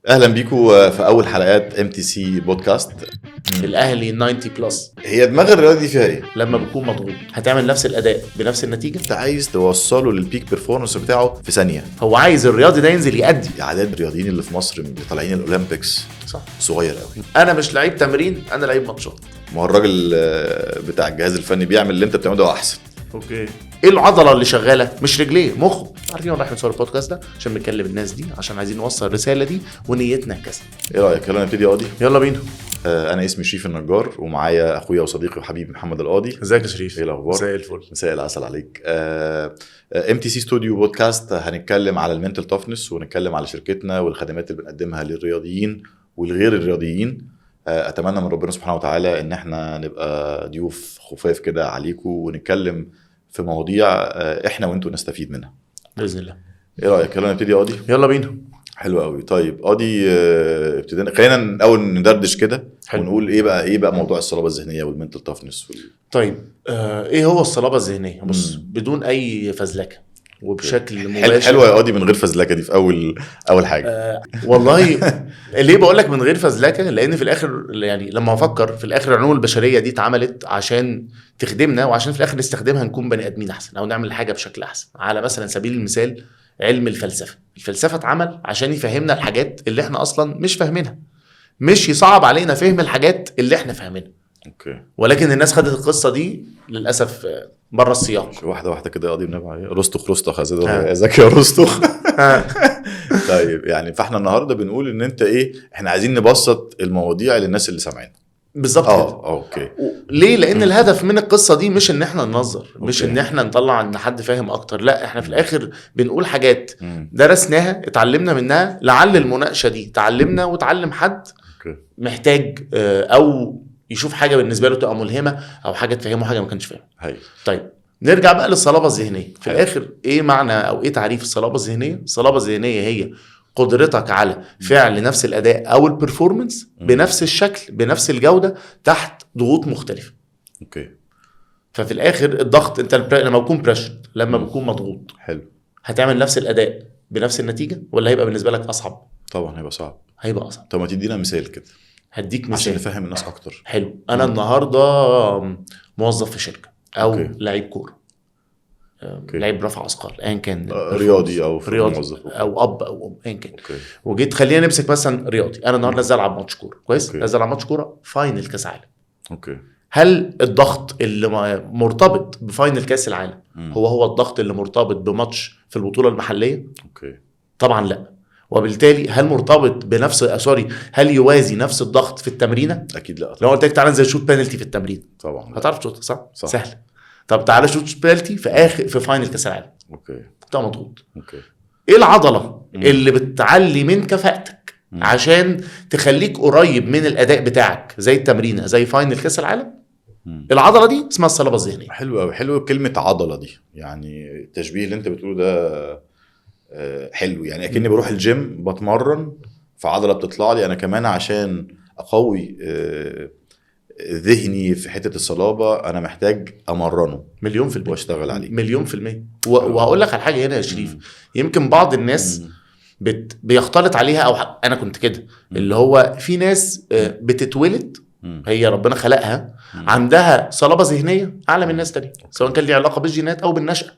اهلا بيكم في اول حلقات MTC بودكاست. الاهلي 90 بلس هي دماغ الرياضي دي فيها ايه؟ لما بتكون مضغوط هتعمل نفس الاداء بنفس النتيجه. انت عايز توصله للبيك بيرفورمانس بتاعه في ثانيه. هو عايز الرياضي ده ينزل يأدي. اعداد الرياضيين اللي في مصر اللي طالعين الاولمبيكس صح، صغير قوي. انا مش لعيب تمرين، انا لعيب ماتشات. ما هو الراجل بتاع الجهاز الفني بيعمل اللي انت بتعمله ده احسن. اوكي، ايه العضله اللي شغاله؟ مش رجليه، مخه. عارفين ولا احنا بنصور البودكاست ده عشان بنكلم الناس دي، عشان عايزين نوصل الرساله دي ونيتنا كذا. ايه رايك؟ يلا نبتدي. قاضي، يلا بينا. انا اسمي شريف النجار ومعايا اخويا وصديقي وحبيبي محمد القاضي. ازيك يا شريف؟ ايه الاخبار؟ زي الفل. مساء العسل عليك. MTC ستوديو بودكاست هنتكلم على المنتل توفنس ونتكلم على شركتنا والخدمات اللي بنقدمها للرياضيين والغير الرياضيين. اتمنى من ربنا سبحانه وتعالى ان احنا نبقى ضيوف خفاف كده عليكم ونتكلم في مواضيع احنا وانتوا نستفيد منها باذن الله. ايه رايك؟ يلا نبتدي. قاضي، يلا بينا. حلو قوي. طيب قاضي، ابتدينا، خلينا اول ندردش كده ونقول ايه بقى موضوع الصلابه الذهنيه والمنتل توفنس طيب ايه هو الصلابه الذهنيه؟ بص، بدون اي فزلكه وبشكل مباشر. حلوه يا قاضي، من غير فزلكه دي في اول حاجه. والله ليه بقول لك من غير فزلكه؟ لان في الاخر يعني لما افكر في الاخر العلوم البشريه دي اتعملت عشان تخدمنا، وعشان في الاخر نستخدمها نكون بني ادمين احسن او نعمل حاجه بشكل احسن. على مثلا سبيل المثال علم الفلسفه اتعمل عشان يفهمنا الحاجات اللي احنا اصلا مش فاهمينها، مش يصعب علينا فهم الحاجات اللي احنا فاهمينها. اوكي. ولكن الناس خدت القصه دي للاسف بره السياق. واحده كده قاضي بنبع عليه رستخ ذكي يا رستخ. طيب يعني فاحنا النهارده بنقول ان انت احنا عايزين نبسط المواضيع للناس اللي سامعين بالظبط كده. اوكي. ليه؟ لان الهدف من القصه دي مش ان احنا ننظر، مش ان احنا نطلع ان حد فاهم اكتر، لا، احنا في الاخر بنقول حاجات درسناها اتعلمنا منها، لعل المناقشه دي تعلمنا وتعلم حد محتاج او يشوف حاجه بالنسبه له تبقى ملهمه، او حاجه تفهمه حاجه ما كانش فاهمها. طيب نرجع بقى للصلابه الذهنيه. في الاخر ايه معنى او ايه تعريف الصلابه الذهنيه؟ الصلابه الذهنيه هي قدرتك على فعل نفس الاداء او البرفورمانس بنفس الشكل بنفس الجوده تحت ضغوط مختلفه. اوكي. ففي الاخر الضغط، انت لما بكون بريشر، لما بكون مضغوط، حلو، هتعمل نفس الاداء بنفس النتيجه ولا هيبقى بالنسبه لك اصعب؟ طبعا هيبقى صعب. هيبقى اصعب. طب ما تدينا مثال كده. هديك مثال عشان نفهم الناس اكتر. حلو. انا النهارده موظف في شركه او لعيب كوره، لعيب رفع اثقال ايا كان، رياضي او موظف او اب او ام ايا كان. وجيت خلينا نمسك مثلا رياضي. انا النهارده نازل العب ماتش كوره كويس، نازل العب ماتش كوره فاينل كاس عالم. اوكي. هل الضغط اللي مرتبط بفاينل كاس العالم هو الضغط اللي مرتبط بماتش في البطوله المحليه؟ اوكي. طبعا لا. وبالتالي هل مرتبط بنفس هل يوازي نفس الضغط في التمرينه؟ اكيد لا. لو قلت لك تعالى ننزل شوت بينالتي في التمرين، طبعا هتعرف تشوت؟ صح. سهل. طب تعالى شوت بينالتي في فاينل كاس العالم. اوكي. انت مضغوط. اوكي. ايه العضله اللي بتعلي من كفاءتك عشان تخليك قريب من الاداء بتاعك زي التمرينه زي فاينل كاس العالم؟ العضله دي اسمها الصلابه الذهنيه. حلو قوي. حلو كلمه عضله دي، يعني التشبيه اللي انت بتقوله ده حلو. يعني اكني بروح الجيم بتمرن فعضله بتطلع لي انا كمان عشان اقوي ذهني في حته الصلابه. انا محتاج امرنه 1,000,000% واشتغل عليه 1,000,000%. وهقول لك على حاجه هنا يا شريف، يمكن بعض الناس بيختلط عليها، او انا كنت كده، اللي هو في ناس بتتولد هي ربنا خلقها عندها صلابه ذهنيه اعلى من ناس تانية، سواء كان ليه علاقه بالجينات او بالنشأة.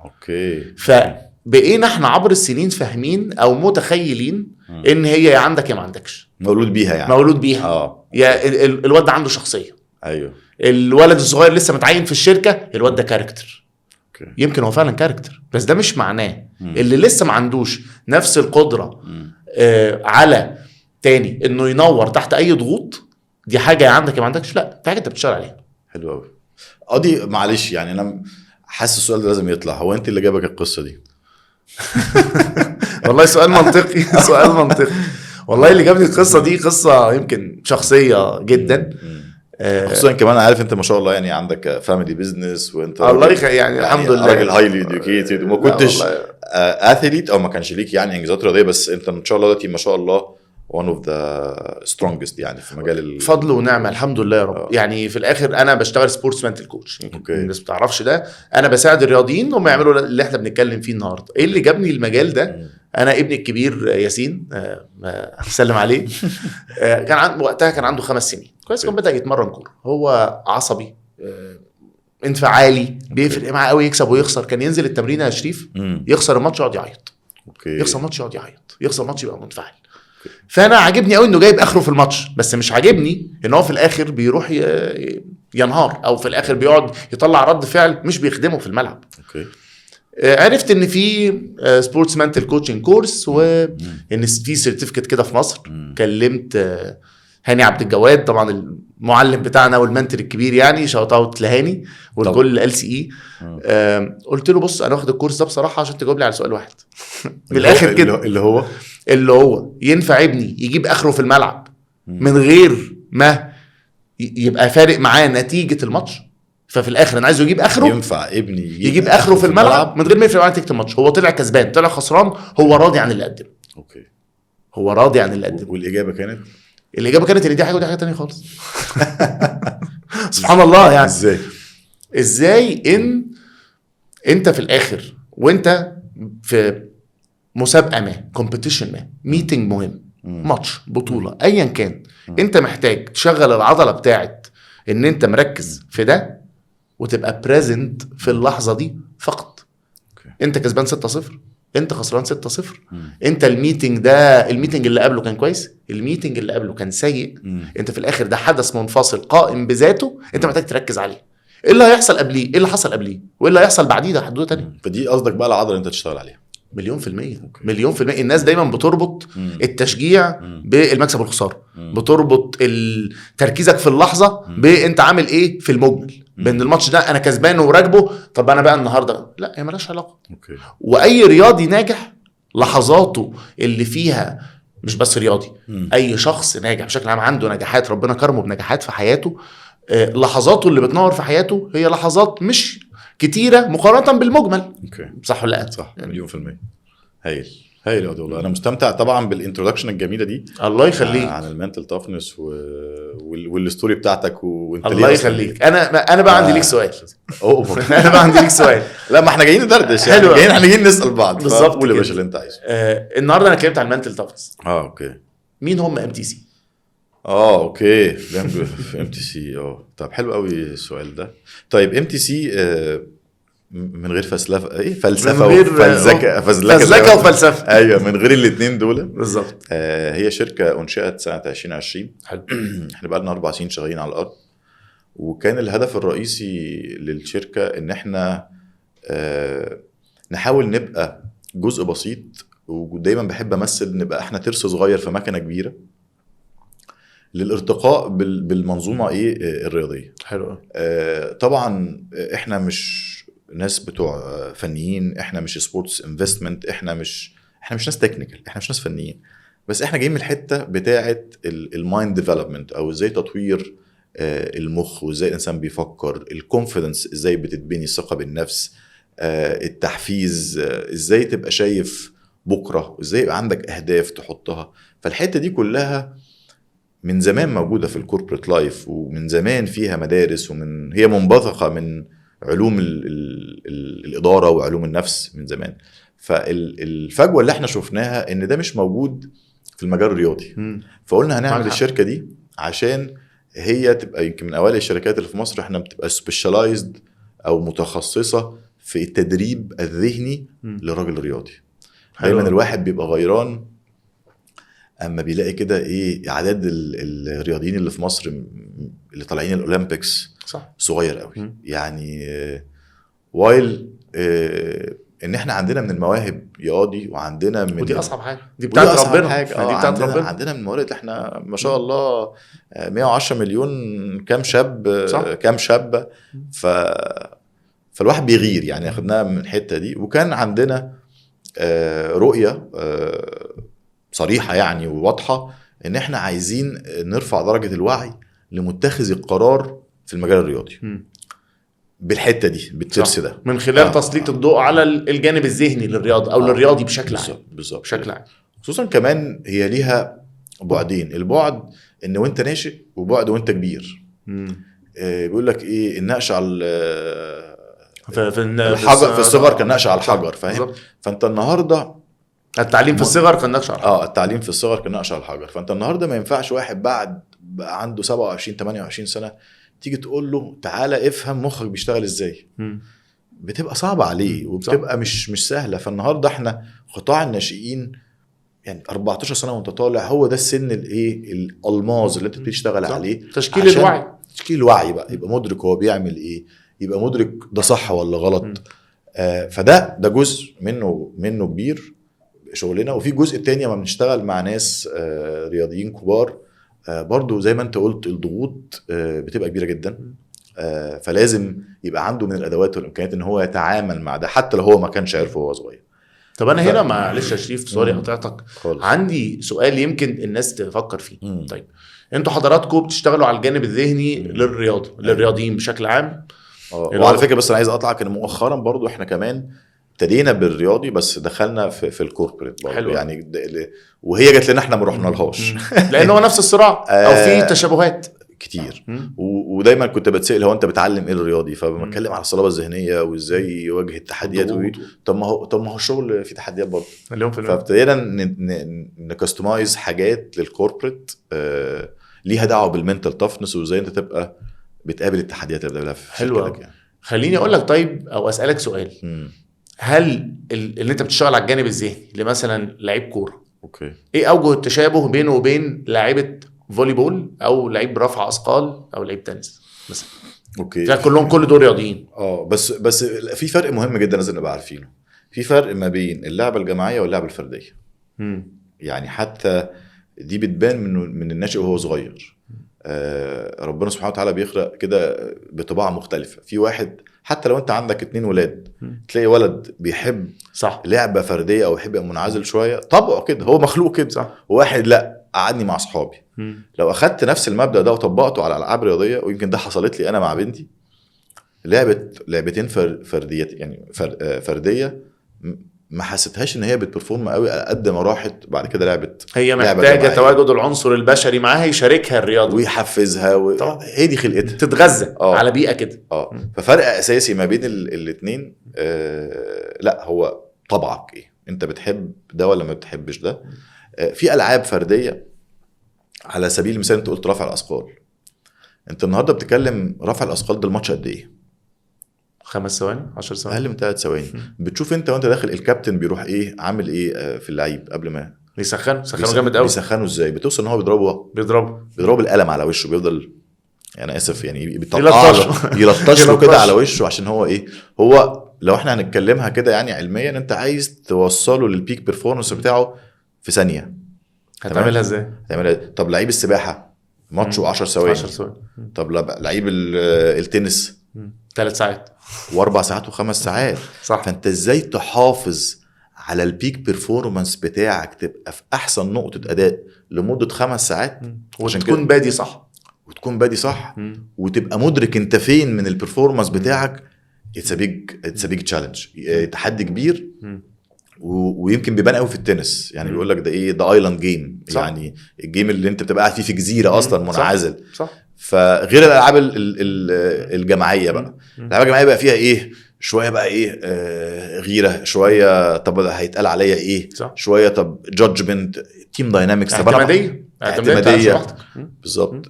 اوكي. فبقينا احنا عبر السنين فاهمين او متخيلين ان هي يا عندك يا ما عندكش، مولود بيها يعني. مولود بيها. يا الواد ده عنده شخصيه. ايوه. الولد الصغير لسه متعين في الشركه، الواد ده كاركتر. اوكي. يمكن هو فعلا كاركتر، بس ده مش معناه اللي لسه ما عندوش نفس القدره على تاني انه ينور تحت اي ضغوط. دي حاجه يا عندك يا ما عندكش، لا، دي حاجه انت بتشتغل عليها. حلو قوي. قاضي معلش، يعني انا حاسس السؤال ده لازم يطلع. هو انت اللي جابك القصه دي؟ والله سؤال منطقي. سؤال منطقي. والله اللي جابني القصه دي قصه يمكن شخصيه جدا، خصوصا كمان عارف انت ما شاء الله يعني عندك فاميلي بيزنس، وانت الله يعني الحمد لله راجل هايلي اديوكيتد، وما كنتش اثليت او ما كانش ليك يعني انجازات رياضيه، بس انت ان شاء الله دلوقتي ما شاء الله one of the strongest يعني في مجال فضل ونعمه الحمد لله يا رب. يعني في الاخر انا بشتغل سبورتس منتال كوتش، الناس ما بتعرفش ده. انا بساعد الرياضيين هم يعملوا اللي احنا بنتكلم فيه النهارده. ايه اللي جابني المجال ده؟ انا ابني الكبير ياسين سلم عليه كان وقتها كان عنده 5 سنين كويس، كان بدا يتمرن كوره. هو عصبي انفعالي، بيفرق معاه قوي يكسب ويخسر. كان ينزل التمرين يا شريف يخسر الماتش يقعد يعيط، يخسر الماتش يقعد يعيط، يخسر الماتش يبقى منفعل. فانا عاجبني قوي انه جايب اخره في الماتش، بس مش عاجبني ان هو في الاخر بيروح ينهار، او في الاخر بيقعد يطلع رد فعل مش بيخدمه في الملعب. عرفت ان في سبورتس منتال كوتشنج كورس، وان في سيرتيفيكت كده في مصر. كلمت هاني عبد الجواد طبعا المعلم بتاعنا والمنتور الكبير، يعني شوت اوت لهاني والكل LCE. قلت له بص انا واخد الكورس ده بصراحه عشان تجاوب لي على سؤال واحد من الاخر كده، اللي هو ينفع ابني يجيب اخره في الملعب من غير ما يبقى فارق معاه نتيجه الماتش؟ ففي الاخر انا عايزه يجيب اخره، ينفع ابني يجيب اخره في الملعب من غير ما يفرق معاه نتيجه الماتش. هو طلع كسبان طلع خسران، هو راضي عن اللي قدمه. هو راضي عن اللي قدمه. والاجابه كانت ان دي حاجه ودي حاجه تانية خالص. سبحان الله. يعني ازاي ان انت في الاخر وانت في مسابقه ما، كومبيتيشن ما، ميتنج مهم، ماتش، بطوله، ايا كان، انت محتاج تشغل العضله بتاعت ان انت مركز في ده وتبقى بريزنت في اللحظه دي فقط. انت كسبان 6-0، انت خسران 6-0، انت الميتنج اللي قبله كان كويس، الميتنج اللي قبله كان سيء، انت في الاخر ده حدث منفصل قائم بذاته، انت محتاج تركز عليه. ايه اللي هيحصل قبليه، ايه اللي حصل قبليه، وايه اللي هيحصل بعديه، ده حدوته تانية. فدي قصدك بقى العضله اللي انت تشتغل عليها. مليون في المية. الناس دايما بتربط التشجيع بالمكسب والخسارة، بتربط تركيزك في اللحظة بانت عامل ايه في المجمل، بان الماتش ده انا كسبان وراكبه، طب انا بقى النهاردة لا، هي ملاش علاقة. واي رياضي ناجح لحظاته اللي فيها، مش بس رياضي، اي شخص ناجح بشكل عام عنده نجاحات، ربنا كرمه بنجاحات في حياته، لحظاته اللي بتنور في حياته هي لحظات مش كتيرة مقارنة بالمجمل. صح ولا لا؟ صح، مليون في المية. هايل يا والله. انا مستمتع طبعا بالانترودكشن الجميله دي. الله يخليك. عن المنتل تافنس والستوري بتاعتك وانت الله يخليك. انا بقى عندي ليك سؤال. انا بقى عندي ليك سؤال. لا، ما احنا جايين ندردش يعني، احنا جايين نسال بعض. بالظبط. قول يا باشا اللي انت عايزه. النهارده انا اتكلمت عن المنتل تافنس. اوكي. مين هم MTC؟ اوكي. MTC. طب حلو قوي السؤال ده. طيب MTC من غير فلسفه فزلكه وفلسفه. ايوه، من غير الاثنين دول بالظبط. هي شركه انشئت سنه 2020. حلو. احنا بقى لنا 4 سنين شغالين على الارض، وكان الهدف الرئيسي للشركه ان احنا نحاول نبقى جزء بسيط، ودايما بحب امثل نبقى احنا ترس صغير في مكنه كبيره للارتقاء بالمنظومه الرياضيه. حلو. طبعا احنا مش ناس بتوع فنيين، احنا مش سبورتس انفستمنت، احنا مش ناس تكنيكال، احنا مش ناس فنيين، بس احنا جايين من الحته بتاعه المايند ديفلوبمنت، او ازاي تطوير المخ، وازاي الانسان بيفكر، الكونفيدنس ازاي بتتبني، الثقه بالنفس، التحفيز، ازاي تبقى شايف بكره، ازاي يبقى عندك اهداف تحطها. فالحته دي كلها من زمان موجوده في الكوربريت لايف، ومن زمان فيها مدارس، هي منبثقه من علوم الاداره وعلوم النفس من زمان. فالفجوه اللي احنا شفناها ان ده مش موجود في المجال الرياضي، فقلنا هنعمل الشركه دي عشان هي تبقى يمكن من اوائل الشركات اللي في مصر احنا بتبقى سبيشالايزد او متخصصه في التدريب الذهني للراجل الرياضي. دايما الواحد بيبقى غيران اما بيلاقي كده اعداد الرياضيين اللي في مصر اللي طالعين الاولمبيكس صغير قوي. يعني وايل ان احنا عندنا من المواهب ياضي، وعندنا من ودي اصعب حاجه، دي بتاعت ربنا. دي بتاعت ربنا. عندنا من الموارد احنا ما شاء الله 110 مليون كام شاب فالواحد بيغير يعني. اخدناها من الحته دي، وكان عندنا رؤيه صريحه يعني وواضحه ان احنا عايزين نرفع درجه الوعي لمتخذ القرار في المجال الرياضي بالحته دي، بالترس ده، من خلال تسليط الضوء على الجانب الذهني للرياضه، او للرياضي بشكل عام. بالظبط بشكل عام. خصوصا كمان هي ليها بعدين، البعد ان وانت ناشئ، وبعد وانت كبير. بيقول لك ايه، النقش على الحجر في الصغر كان نقش على الحجر، فاهم؟ فانت النهارده التعليم في الصغر كان نقش على الحجر. التعليم في الصغر كان نقش على الحجر. فانت النهارده ما ينفعش واحد بعد بقى عنده 27 28 سنه تيجي تقول له تعالى افهم مخك بيشتغل ازاي. بتبقى صعبه عليه، وبتبقى مش سهله. فالنهارده احنا قطاع الناشئين يعني 14 سنه وانت طالع، هو ده السن الايه الالماظ اللي انت بتشتغل عليه. تشكيل الوعي، تشكيل الوعي بقى، يبقى مدرك هو بيعمل ايه، يبقى مدرك ده صح ولا غلط. فده جزء منه كبير شغلنا. وفي جزء تاني ما بنشتغل مع ناس رياضيين كبار، برضو زي ما انت قلت الضغوط بتبقى كبيرة جدا. فلازم يبقى عنده من الادوات والامكانيات ان هو يتعامل مع ده حتى لو هو ما كانش عارفه وهو صغير. طب انا هنا معلش يا شريف، سوري قطعتك، عندي سؤال يمكن الناس تفكر فيه. طيب انتوا حضراتكم بتشتغلوا على الجانب الذهني للرياضيين بشكل عام. وعلى فكره بس انا عايز اقطعك ان مؤخرا برضو احنا كمان ابتدينا بالرياضي، بس دخلنا في الكوربريت برضو يعني، وهي جت لنا احنا ما رحنا لهاش لان هو نفس الصراع او في تشابهات كتير. ودايما كنت بتسأل هو انت بتعلم ايه الرياضي، فبتكلم على الصلابه الذهنيه وازاي يواجه التحديات. طب ما هو الشغل فيه تحديات برضه. فابتدينا نكستمايز حاجات للكوربريت ليها دعوه بالمنتال تافنس، وازاي انت تبقى بتقابل التحديات اللي بتقابلها في شركتك يعني. خليني اقول لك طيب، او اسالك سؤال. هل اللي انت بتشتغل على الجانب الذهني لمثلا لعيب كوره، اوكي، ايه اوجه التشابه بينه وبين لاعيبه فولي بول او لعيب رفع اثقال او لعيب تنس مثلا؟ اوكي، كل دول رياضيين. بس في فرق مهم جدا لازم نبقى عارفينه. في فرق ما بين اللعبه الجماعيه واللعبه الفرديه. يعني حتى دي بتبان من الناشئ وهو صغير. ربنا سبحانه وتعالى بيخلق كده بطباع مختلفه. في واحد حتى لو انت عندك 2 ولاد تلاقي ولد بيحب صح لعبه فرديه او يحب منعزل شويه، طبعه كده، هو مخلوق كده. صح. وواحد لا، قعدني مع اصحابي. لو اخدت نفس المبدا ده وطبقته على العاب رياضيه، ويمكن ده حصلت لي انا مع بنتي، لعبتين فرديه يعني فرديه ما حسيتهاش ان هي بتبرفورم قوي قد ما راحت بعد كده هي محتاجه تواجد العنصر البشري معاها يشاركها الرياضه ويحفزها هي دي خلقتها تتغذى على بيئه كده. ففرق اساسي ما بين الاثنين. لا هو طبعك ايه، انت بتحب ده ولا ما بتحبش ده. في العاب فرديه على سبيل المثال، انت قلت رفع الاثقال. انت النهارده بتتكلم رفع الاثقال ده الماتش قد ايه؟ 5 ثواني 10 ثواني، اقل من 3 ثواني. بتشوف انت وانت داخل الكابتن بيروح ايه عامل ايه في اللعيب قبل ما بيسخنوا جامد قوي. بيسخنوا ازاي؟ بتوصل ان هو بيضربه القلم على وشه، بيفضل يعني اسف يعني يلطش له كده على وشه، عشان هو ايه، هو لو احنا هنتكلمها كده يعني علميا، انت عايز توصله للبيك بيرفورمانس بتاعه في ثانيه. هتعملها ازاي؟ طب لعيب السباحه ماتشه 10 ثواني. طب لعيب التنس 3 ساعات و4 ساعات و5 ساعات. صح. فانت ازاي تحافظ على البيك بيرفورمانس بتاعك، تبقى في احسن نقطه اداء لمده 5 ساعات، وتكون بادي صح وتبقى مدرك انت فين من البيرفورمانس بتاعك. اتس بيج تشالنج، تحدي كبير. ويمكن بيبان قوي في التنس يعني، بيقول لك ده ايه، ده ايلاند جيم، يعني الجيم اللي انت بتبقى قاعد فيه في جزيره اصلا منعزل. صح. فغير الالعاب الجماعيه بقى، الالعاب الجماعيه بقى فيها ايه شويه بقى ايه، غيره شويه، طب هيتقال عليا ايه صح. شويه، طب جادجمنت، تيم داينامكس، اعتماديه بالظبط.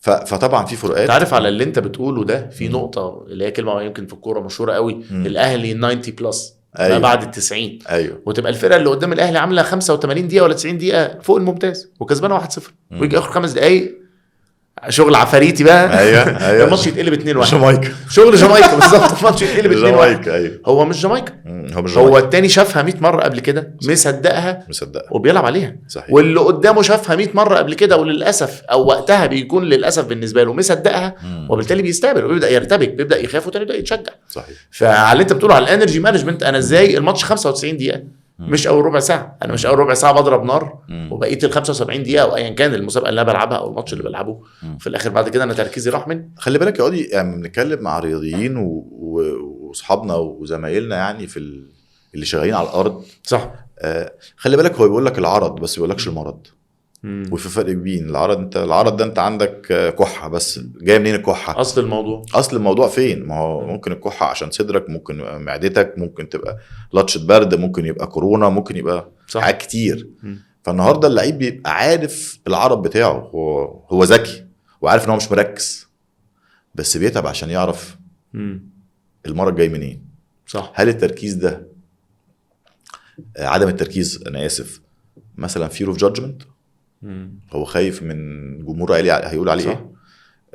فطبعا في فروقات. تعرف على اللي انت بتقوله ده، في نقطه اللي هي كلمه يمكن في الكوره مشهوره قوي، الاهلي 90 بلس. أيوة. ما بعد ال90. ايوه. وتبقى الفرقه اللي قدام الاهلي عامله 85 دقيقه ولا 90 دقيقه فوق الممتاز وكسبانه 1-0، ويجي اخر 5 دقائق شغل عفاريتي بقى. ايوه الماتش يتقلب 2-1. جامايكا، شغل جامايكا بالظبط. الماتش يتقلب 2-1. ايوه. هو مش جامايكا، هو التاني شافها 100 مره قبل كده، مصدقها وبيلعب عليها. صحيح. واللي قدامه شافها 100 مره قبل كده، وللاسف او وقتها بيكون للاسف بالنسبه له مصدقها، وبالتالي بيستقبل وبيبدا يرتبك، بيبدا يخاف وتاني يبدا يتشجع. صحيح. فعلى اللي انت بتقوله على الانرجي مانجمنت، انا ازاي الماتش 95 دقيقه مش اول ربع ساعه، انا مش اول ربع ساعه بضرب نار، وبقيه ال 75 دقيقه او ايا كان المسابقه اللي انا بلعبها او الماتش اللي بلعبه، في الاخر بعد كده انا تركيزي راح مني. خلي بالك يا قاضي، يعني بنتكلم مع رياضيين واصحابنا وزمايلنا يعني في اللي شغالين على الارض. صح. خلي بالك، هو بيقول لك العرض بس بيقول لكش المرض. وفي فرق كبير. العرض ده انت عندك كحه، بس جايه منين الكحه؟ اصل الموضوع فين؟ ما هو ممكن الكحه عشان صدرك، ممكن يبقى معدتك، ممكن تبقى لطشه برد، ممكن يبقى كورونا، ممكن يبقى حاجات كتير. فالنهارده اللعيب بيبقى عارف العرض بتاعه، هو ذكي وعارف ان هو مش مركز، بس بيتعب عشان يعرف المرض جاي منين. صح. هل التركيز ده، عدم التركيز انا اسف، مثلا fear of judgment، هو خايف من جمهور هيقول عليه صح.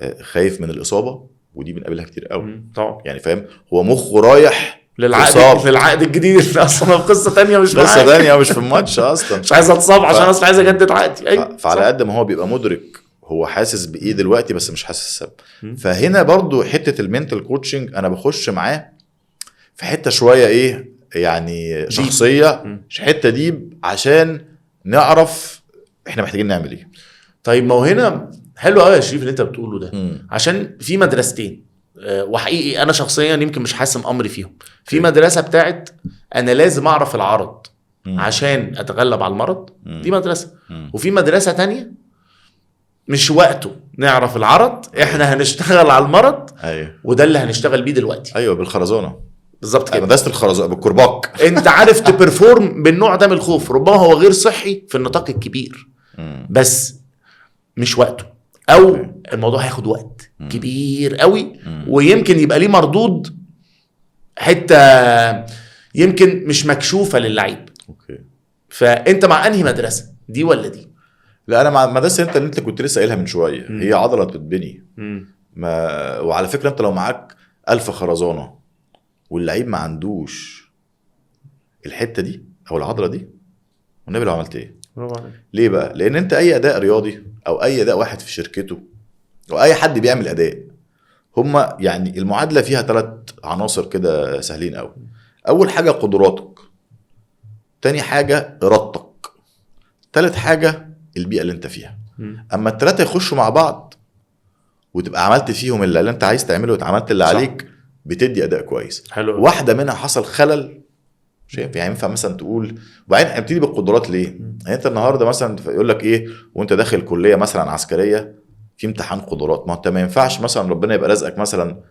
ايه، خايف من الاصابه، ودي بنقابلها كتير قوي طبعا. يعني فاهم، هو مخه رايح للعقد الجديد اللي اصلا قصه تانية، مش قصه تانية، مش في الماتش اصلا. مش عايز اتصاب عشان اصلا عايز اجدد عقدي. ايوه. فعلى قد ما هو بيبقى مدرك هو حاسس بايه دلوقتي، بس مش حاسس السبب. فهنا برضو حته المينتال كوتشنج انا بخش معاه في حته شويه ايه يعني شخصيه، حته ديب، عشان نعرف احنا محتاجين نعمل ايه. طيب ما هو هنا حلو قوي يا شريف اللي انت بتقوله ده. عشان في مدرستين، وحقيقي انا شخصيا يمكن مش حاسم امري فيهم. في مدرسه بتاعت انا لازم اعرف العرض عشان اتغلب على المرض، دي مدرسه. وفي مدرسه تانية مش وقته نعرف العرض، احنا هنشتغل على المرض. ايوه. وده اللي هنشتغل بيه دلوقتي. ايوه بالخرزانه بالظبط كده، مدرسه الخرزانه بالكرباك. انت عارف تبرفورم بالنوع ده من الخوف، ربما هو غير صحي في النطاق الكبير، بس مش وقته، او الموضوع هياخد وقت كبير قوي، ويمكن يبقى ليه مردود حتى يمكن مش مكشوفه للعيب. اوكي. فانت مع انهي مدرسه، دي ولا دي؟ لا انا مع مدرسه انت كنت لسه قايلها من شويه، هي عضله بتتبني. وعلى فكره انت لو معاك 1000 خرزانه واللعيب ما عندوش الحته دي او العضله دي، والنبي لو عملت ايه؟ ليه بقى؟ لان انت اي اداء رياضي او اي اداء واحد في شركته او اي حد بيعمل اداء، هما يعني المعادله فيها 3 عناصر كده سهلين قوي. اول حاجه قدراتك، تاني حاجه ارادتك، تالت حاجه البيئه اللي انت فيها. اما الثلاثه يخشوا مع بعض وتبقى عملت فيهم اللي انت عايز تعمله وعملت اللي عليك، بتدي اداء كويس. حلو. واحده منها حصل خلل، شايف يعني ينفع مثلا تقول. وبعدين هنبتدي بالقدرات ليه؟ يعني انت النهارده مثلا يقول لك ايه وانت داخل كليه مثلا عسكريه في امتحان قدرات، ما انت ما ينفعش مثلا ربنا يبقى رزقك مثلا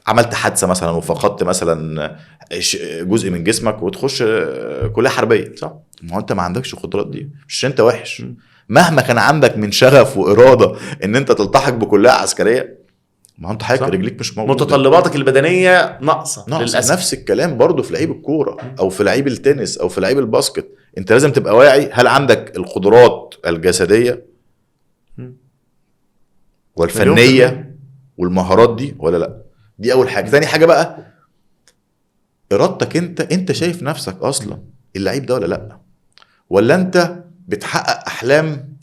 عملت حادثه مثلا وفقدت مثلا جزء من جسمك وتخش كليه حربيه، صح؟ ما هو انت ما عندكش القدرات دي، مش انت وحش. مهما كان عندك من شغف واراده ان انت تلتحق بكليه عسكريه، ما هو انت حضرتك رجليك مش موجوده، متطلباتك البدنيه ناقصه للاسف. نفس الكلام برضو في لعيب الكوره او في لعيب التنس او في لعيب الباسكت، انت لازم تبقى واعي هل عندك القدرات الجسديه والفنيه والمهارات دي ولا لا. دي اول حاجه. ثاني حاجه بقى ارادتك، انت شايف نفسك اصلا اللعيب ده ولا لا، ولا انت بتحقق احلام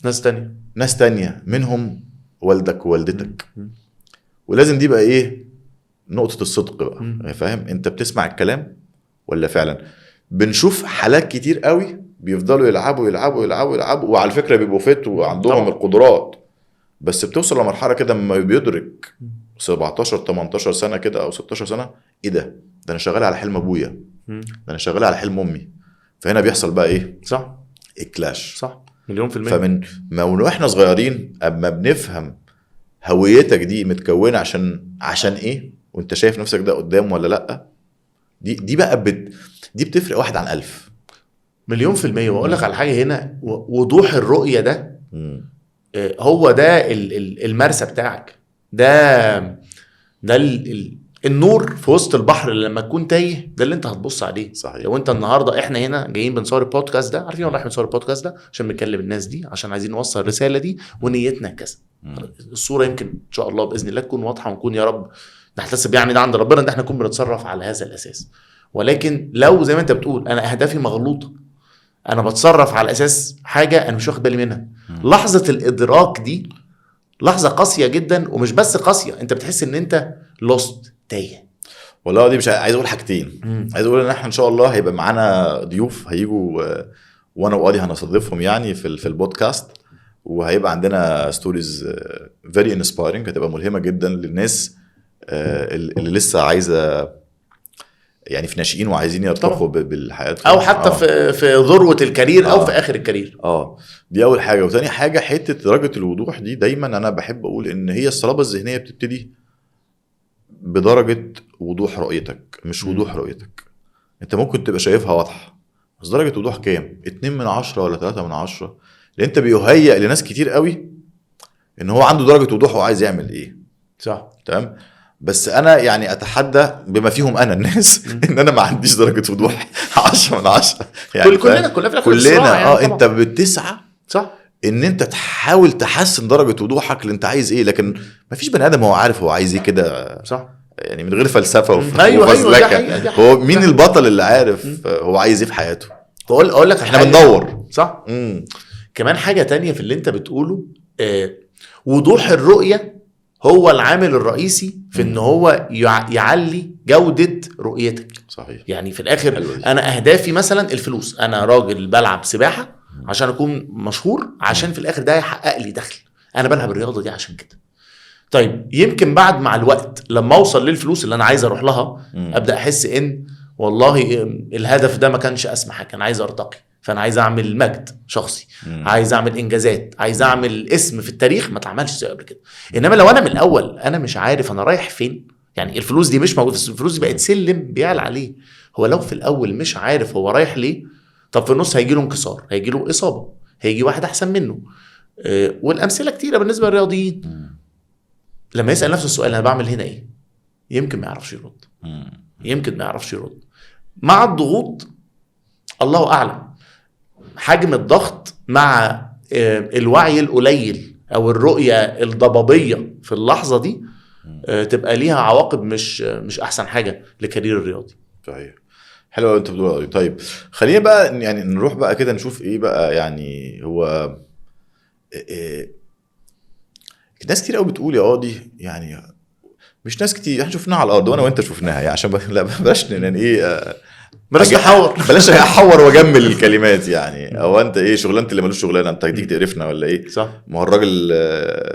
ناس تانية منهم والدك ووالدتك. ولازم دي بقى ايه نقطه الصدق بقى، فاهم؟ انت بتسمع الكلام ولا فعلا. بنشوف حالات كتير قوي بيفضلوا يلعبوا وعلى فكره بيبقوا فت وعندهم القدرات، بس بتوصل لمرحله كده لما بيدرك 17 18 سنه كده او 16 سنه، ايه ده انا شغال على حلم ابويا، ده انا شغال على حلم امي. فهنا بيحصل بقى ايه؟ صح، الكلاش. صح، مليون في المية. فمن ما احنا صغيرين اما بنفهم هويتك دي متكونه عشان ايه، وانت شايف نفسك ده قدام ولا لا، دي بقى دي بتفرق 1 عن 1000. مليون في المية. واقول لك على حاجه هنا، وضوح الرؤيه ده هو ده المرسى بتاعك، ده النور في وسط البحر اللي لما تكون تايه، ده اللي انت هتبص عليه. صحيح. لو انت النهارده احنا هنا جايين بنصور البودكاست ده، عارفين رايحين نصور البودكاست ده عشان بنكلم الناس دي، عشان عايزين نوصل الرساله دي ونيتنا كذا. الصوره يمكن ان شاء الله باذن الله تكون واضحه، ونكون يا رب نحتسب يعني ده عند ربنا ان احنا نكون بنتصرف على هذا الاساس. ولكن لو زي ما انت بتقول انا اهدافي مغلوطه، انا بتصرف على اساس حاجه انا مش واخد بالي منها، لحظه الادراك دي لحظه قاسيه جدا. ومش بس قاسيه، انت بتحس ان انت لوست، تايه. والله دي مش عايز اقول حاجتين. عايز اقول ان احنا ان شاء الله هيبقى معانا ضيوف هيجوا وانا وقاضي هنستضيفهم يعني في البودكاست، وهيبقى عندنا ستوريز فيري انسبايرنج، هتبقى ملهمه جدا للناس اللي لسه عايزه يعني في ناشئين وعايزين يرتقوا بالحياه او حتى في ذروه الكارير او في اخر الكارير. دي اول حاجه. وثاني حاجه حته درجه الوضوح دي، دايما انا بحب اقول ان هي الصلابه الذهنيه بتبتدي بدرجه وضوح رؤيتك، مش وضوح رؤيتك. انت ممكن تبقى شايفها واضحه بس درجه وضوح كام؟ 2/10 ولا 3/10؟ لان انت بيهيئ لناس كتير قوي ان هو عنده درجه وضوح وعايز يعمل ايه. صح تمام. بس انا يعني اتحدى بما فيهم انا الناس ان انا ما عنديش درجه وضوح 10/10 يعني. كلنا يعني انت بتسعى صح ان انت تحاول تحسن درجه وضوحك اللي انت عايز ايه، لكن ما فيش بني ادم هو عارف هو عايز ايه كده. صح يعني من غير فلسفه وفزلكه. هو مين البطل اللي عارف هو عايز ايه في حياته؟ اقول لك احنا بندور. صح. كمان حاجه تانية في اللي انت بتقوله، وضوح الرؤيه هو العامل الرئيسي في ان هو يعلي جودة رؤيتك. صحيح. يعني في الاخر انا اهدافي مثلا الفلوس، انا راجل بلعب سباحة عشان اكون مشهور، عشان في الاخر ده يحقق لي دخل، انا بلعب الرياضة دي عشان كده. طيب يمكن بعد مع الوقت لما اوصل للفلوس اللي انا عايز اروح لها ابدأ احس ان والله الهدف ده ما كانش اسمى حاجة، انا عايز ارتقي، فانا عايز اعمل مجد شخصي، عايز اعمل انجازات، عايز اعمل اسم في التاريخ ما اتعملش زي قبل كده. انما لو انا من الاول انا مش عارف انا رايح فين، يعني الفلوس دي مش موجوده، الفلوس دي بقت سلم بيعلى عليه. هو لو في الاول مش عارف هو رايح ليه، طب في النص هيجي له انكسار، هيجي له اصابه، هيجي واحد احسن منه. والامثله كتيره بالنسبه للرياضيين. لما يسال نفسه السؤال انا بعمل هنا ايه، يمكن ما يعرفش يرد، يمكن ما يعرفش يرد. مع الضغوط الله اعلم حجم الضغط مع الوعي القليل او الرؤية الضبابية في اللحظة دي تبقى ليها عواقب مش احسن حاجة لكارير الرياضي. صحيح. حلو انت بتقول. طيب خلينا بقى يعني نروح بقى كده نشوف ايه بقى. يعني هو ناس كتير قوي بتقول يا قاضي، يعني مش ناس كتير، احنا شفناها على الارض وانا وانت شفناها يعني، عشان لا بلاش بلاش احور واجمل الكلمات يعني. او انت ايه شغلانه اللي ملوش شغلانه، انت هتيجي تقرفنا ولا ايه؟ صح. ما هو الراجل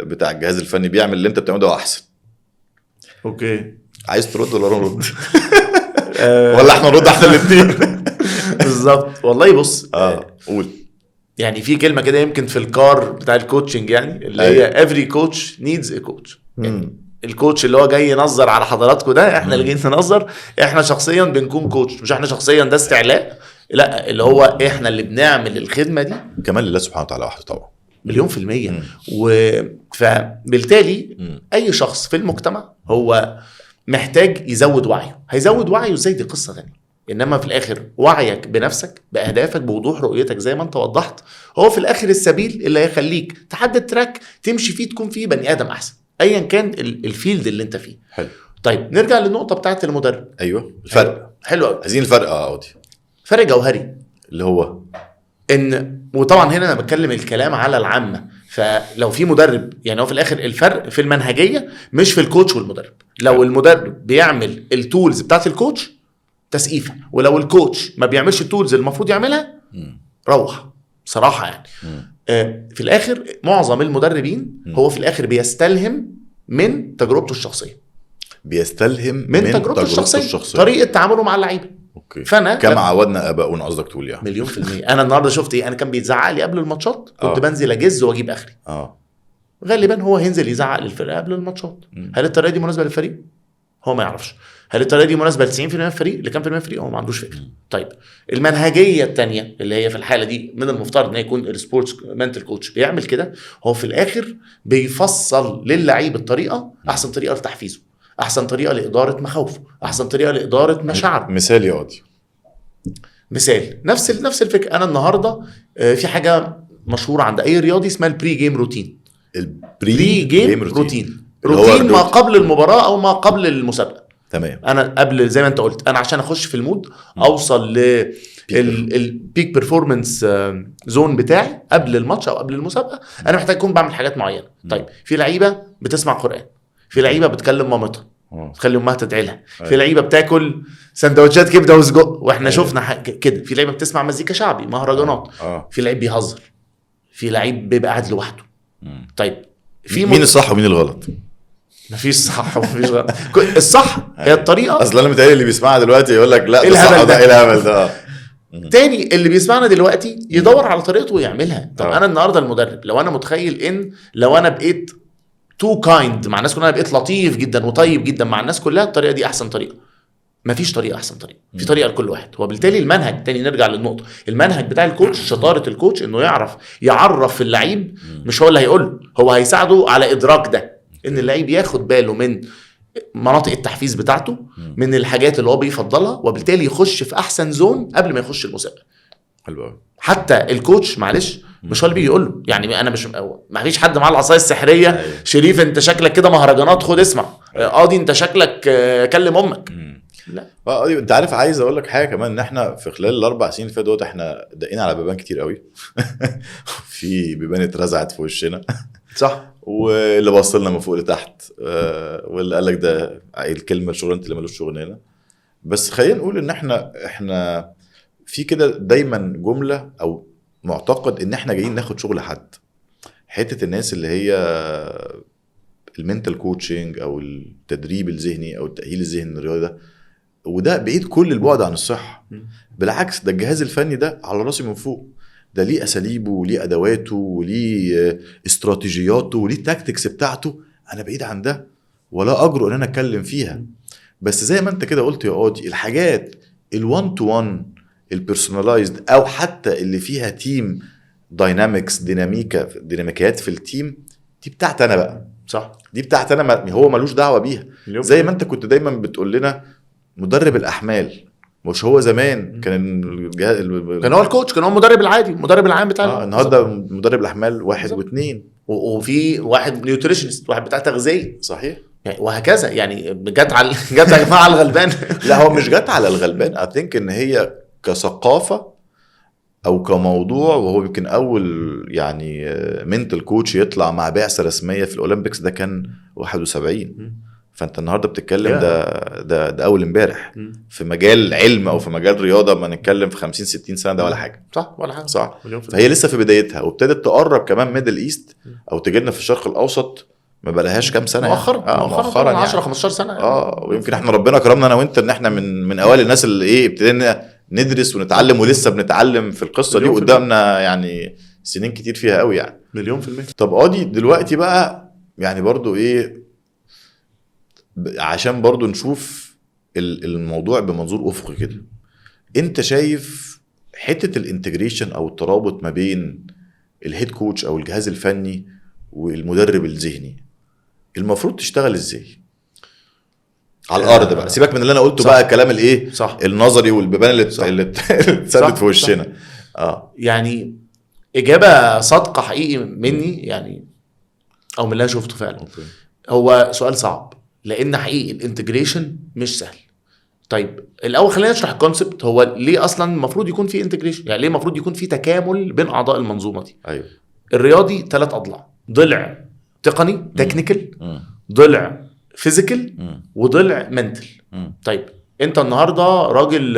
بتاع الجهاز الفني بيعمل اللي انت بتعمله ده احسن. اوكي عايز ترد ولا نرد؟ ولا احنا نرد احنا الاثنين؟ بالظبط. والله بص قول. يعني في كلمه كده يمكن في الكار بتاع الكوتشنج يعني اللي هي every coach needs a coach. الكوتش اللي هو جاي ينظر على حضراتكم ده، احنا اللي جايين ننظر، احنا شخصيا بنكون كوتش، مش احنا شخصيا ده استعلاء، لا اللي هو احنا اللي بنعمل الخدمة دي كمان لله سبحانه وتعالى وحده طبعا 100%. فبالتالي اي شخص في المجتمع هو محتاج يزود وعيه. هيزود وعيه ازاي؟ دي قصة ثانية. انما في الاخر وعيك بنفسك باهدافك بوضوح رؤيتك زي ما انت وضحت هو في الاخر السبيل اللي هيخليك تحدد تراك تمشي فيه تكون فيه بني ادم احسن ايا كان الفيلد اللي انت فيه. حلو. طيب نرجع للنقطه بتاعه المدرب. ايوه الفرق حلو قوي. عايزين الفرق قاضي. فرق جوهري اللي هو ان، وطبعا هنا انا بتكلم الكلام على العامه، فلو في مدرب يعني هو في الاخر الفرق في المنهجيه مش في الكوتش والمدرب. لو المدرب بيعمل التولز بتاعه الكوتش تسقيفه، ولو الكوتش ما بيعملش التولز المفروض يعملها روح صراحه يعني. في الاخر معظم المدربين هو في الاخر بيستلهم من تجربته الشخصيه، بيستلهم من تجربته الشخصيه طريقه تعامله مع اللعيبه. اوكي. فانا كما عودنا اباؤنا قصدك تقول يعني 100%. انا النهارده شفت ايه؟ انا كان بيتزعق لي قبل الماتشات كنت بنزل اجز واجيب اخري. غالبا هو هينزل يزعق للفرقه قبل الماتشات. هل الطريقه دي مناسبه للفريق؟ هو ما يعرفش. هل الطريقه دي مناسبه ل 90% من الفريق؟ لكام في المية الفريق؟ هو ما عندوش فكره. طيب المنهجيه الثانيه اللي هي في الحاله دي من المفترض ان يكون السبورتس منتال كوتش بيعمل كده، هو في الاخر بيفصل للعيب الطريقه، احسن طريقه لتحفيزه، احسن طريقه لاداره مخاوفه، احسن طريقه لاداره مشاعره. مثال يا قاضي. مثال نفس الفكره. انا النهارده في حاجه مشهوره عند اي رياضي اسمها البري جيم روتين. البري جيم روتين ما قبل المباراه او ما قبل المسابقه. تمام. انا قبل زي ما انت قلت، انا عشان اخش في المود اوصل للبيك بيرفورمانس زون بتاعي قبل الماتش او قبل المسابقه، انا محتاج اكون بعمل حاجات معينه. طيب في لعيبه بتسمع قرآن، في لعيبه بتكلم مامتها تخلي امها تدعي لها، في لعيبه بتاكل سندوتشات كبده وسجق واحنا شفنا كده، في لعيبه بتسمع مزيكا شعبي مهرجانات، في لعيب بيهزر، في لعيب بيبقى قاعد لوحده. طيب في مين الصح ومين الغلط؟ مفيش صح ومفيش غلط. الصح هي الطريقه. اصلا انا متهيألي اللي بيسمعها دلوقتي يقول لك لا ده صح، ده ايه الهبل ده. تاني اللي بيسمعنا دلوقتي يدور على طريقته ويعملها. طب انا النهارده المدرب، لو انا متخيل ان لو انا بقيت تو كايند مع الناس كلها، بقيت لطيف جدا وطيب جدا مع الناس كلها، الطريقه دي احسن طريقه. مفيش طريقه احسن طريقه، في طريقه لكل واحد. وبالتالي المنهج تاني، نرجع للنقطه، المنهج بتاع الكوتش، شطاره الكوتش انه يعرف اللعيب، مش هو اللي هيقول، هو هيساعده على ادراك ده، ان اللعيب ياخد باله من مناطق التحفيز بتاعته، من الحاجات اللي هو بيفضلها، وبالتالي يخش في احسن زون قبل ما يخش المسابقه. حلو قوي. حتى الكوتش معلش مش هو اللي بيجي يقول له، يعني انا مش، ما فيش حد معاه العصايه السحريه، شريف انت شكلك كده مهرجانات خد اسمع، قاضي انت شكلك كلم امك. لا انت عارف، عايز اقول لك حاجه كمان، ان احنا في خلال ال4 سنين اللي فاتوا دوت احنا دقينا على بيبان كتير قوي. في بيبان اترزعت في وشنا، صح، واللي بص لنا من فوق لتحت، واللي قال لك ده الكلمه شغلانه اللي ملوش شغلانه. بس خلينا نقول ان احنا في كده دايما جمله او معتقد ان احنا جايين ناخد شغل حد. حته الناس اللي هي المنتال كوتشنج او التدريب الذهني او التاهيل الذهني الرياضي ده، وده بعيد كل البعد عن الصحه. بالعكس، ده الجهاز الفني ده على راسي من فوق، ده ليه اساليبه وليه ادواته وليه استراتيجياته وليه تاكتكس بتاعته. انا بعيد عن ده ولا اجرؤ ان انا اتكلم فيها. بس زي ما انت كده قلت يا قاضي، الحاجات الوان تو وان البيرسوناليزد، او حتى اللي فيها تيم داينامكس، ديناميكيات في التيم، دي بتاعت انا بقى. صح، دي بتاعت انا، هو ملوش دعوه بيها. زي ما انت كنت دايما بتقول لنا مدرب الاحمال، مش هو زمان كان كان هو الكوتش، كان هو المدرب العادي، المدرب العام بتاعنا. النهارده مدرب الاحمال 1 و2، وفي واحد نيوتريشنست، واحد بتاع تغذيه. صحيح، يعني وهكذا. يعني جت يا جماعه على الغلبان. لا هو مش جت على الغلبان. اثينك ان هي كثقافه او كموضوع، وهو يمكن اول يعني منتال كوتش يطلع مع بعثه رسميه في الاولمبيكس ده كان 71. فانت النهارده بتتكلم ده اول امبارح في مجال علم او في مجال رياضه، ما نتكلم في 50 60 سنه، ده ولا حاجه. صح ولا حاجه، صح. فهي لسه في بدايتها، وابتدت تقرب كمان ميدل ايست او تجينا في الشرق الاوسط، ما بقالهاش كام سنه مؤخرا 10 15 سنه ويمكن احنا ربنا كرمنا انا وانت ان احنا من اوائل الناس اللي ابتدينا ندرس ونتعلم، ولسه بنتعلم في القصه دي، قدامنا يعني سنين كتير فيها قوي يعني. 100%. طب قاضي دلوقتي بقى، يعني برضو عشان برضو نشوف الموضوع بمنظور افقي كده، انت شايف حته الانتجريشن او الترابط ما بين الهيد كوتش او الجهاز الفني والمدرب الذهني المفروض تشتغل ازاي على الارض بقى؟ سيبك من اللي انا قلته بقى، الكلام النظري والبيبان اللي اتسدت في وشنا. يعني اجابه صادقه حقيقي مني، يعني او من اللي انا شفته فعلا. هو سؤال صعب، لان حقيقي الانتجريشن مش سهل. طيب الاول خلينا نشرح الكونسبت. هو ليه اصلا المفروض يكون في انتجريشن؟ يعني ليه المفروض يكون في تكامل بين اعضاء المنظومه دي؟ ايوه. الرياضي 3 اضلاع: ضلع تقني تكنيكال، ضلع فيزيكال، وضلع منتل. طيب انت النهارده راجل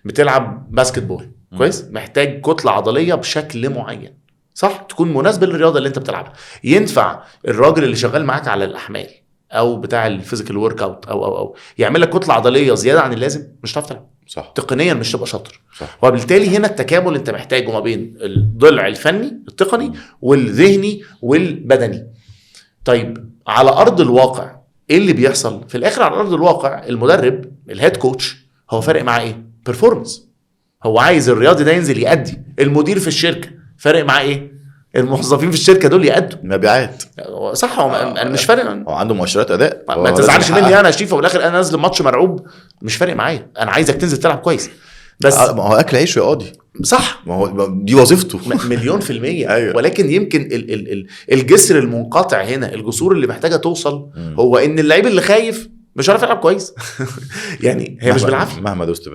بتلعب باسكت بول كويس، محتاج كتله عضليه بشكل معين، صح، تكون مناسبه للرياضه اللي انت بتلعبها. ينفع الراجل اللي شغال معاك على الاحمال او بتاع الفيزيكال ورك اوت او يعمل لك كتله عضليه زياده عن اللازم؟ مش هتعرف تلعب، صح، تقنيا مش تبقى شاطر. وبالتالي هنا التكامل انت محتاجه ما بين الضلع الفني التقني والذهني والبدني. طيب على ارض الواقع ايه اللي بيحصل في الاخر؟ على ارض الواقع المدرب الهيد كوتش هو فارق معاه ايه؟ بيرفورمانس. هو عايز الرياضي ده ينزل يأدي. المدير في الشركه فارق معاه ايه؟ الموظفين في الشركه دول يأدوا مبيعات، صح. هو انا مش فارق، هو عنده مؤشرات اداء. ما تزعلش مني انا شريف، وفي الاخر انا نازل ماتش مرعوب، مش فارق معايا، انا عايزك تنزل تلعب كويس. بس ما هو اكل عيش يا قاضي، صح، ما هو دي وظيفته 1,000,000%. أيوة. ولكن يمكن الجسر المنقطع هنا، الجسور اللي محتاجه توصل، هو ان اللعيب اللي خايف مش عارف يلعب كويس. يعني هي مش بالعافيه، مهما دوست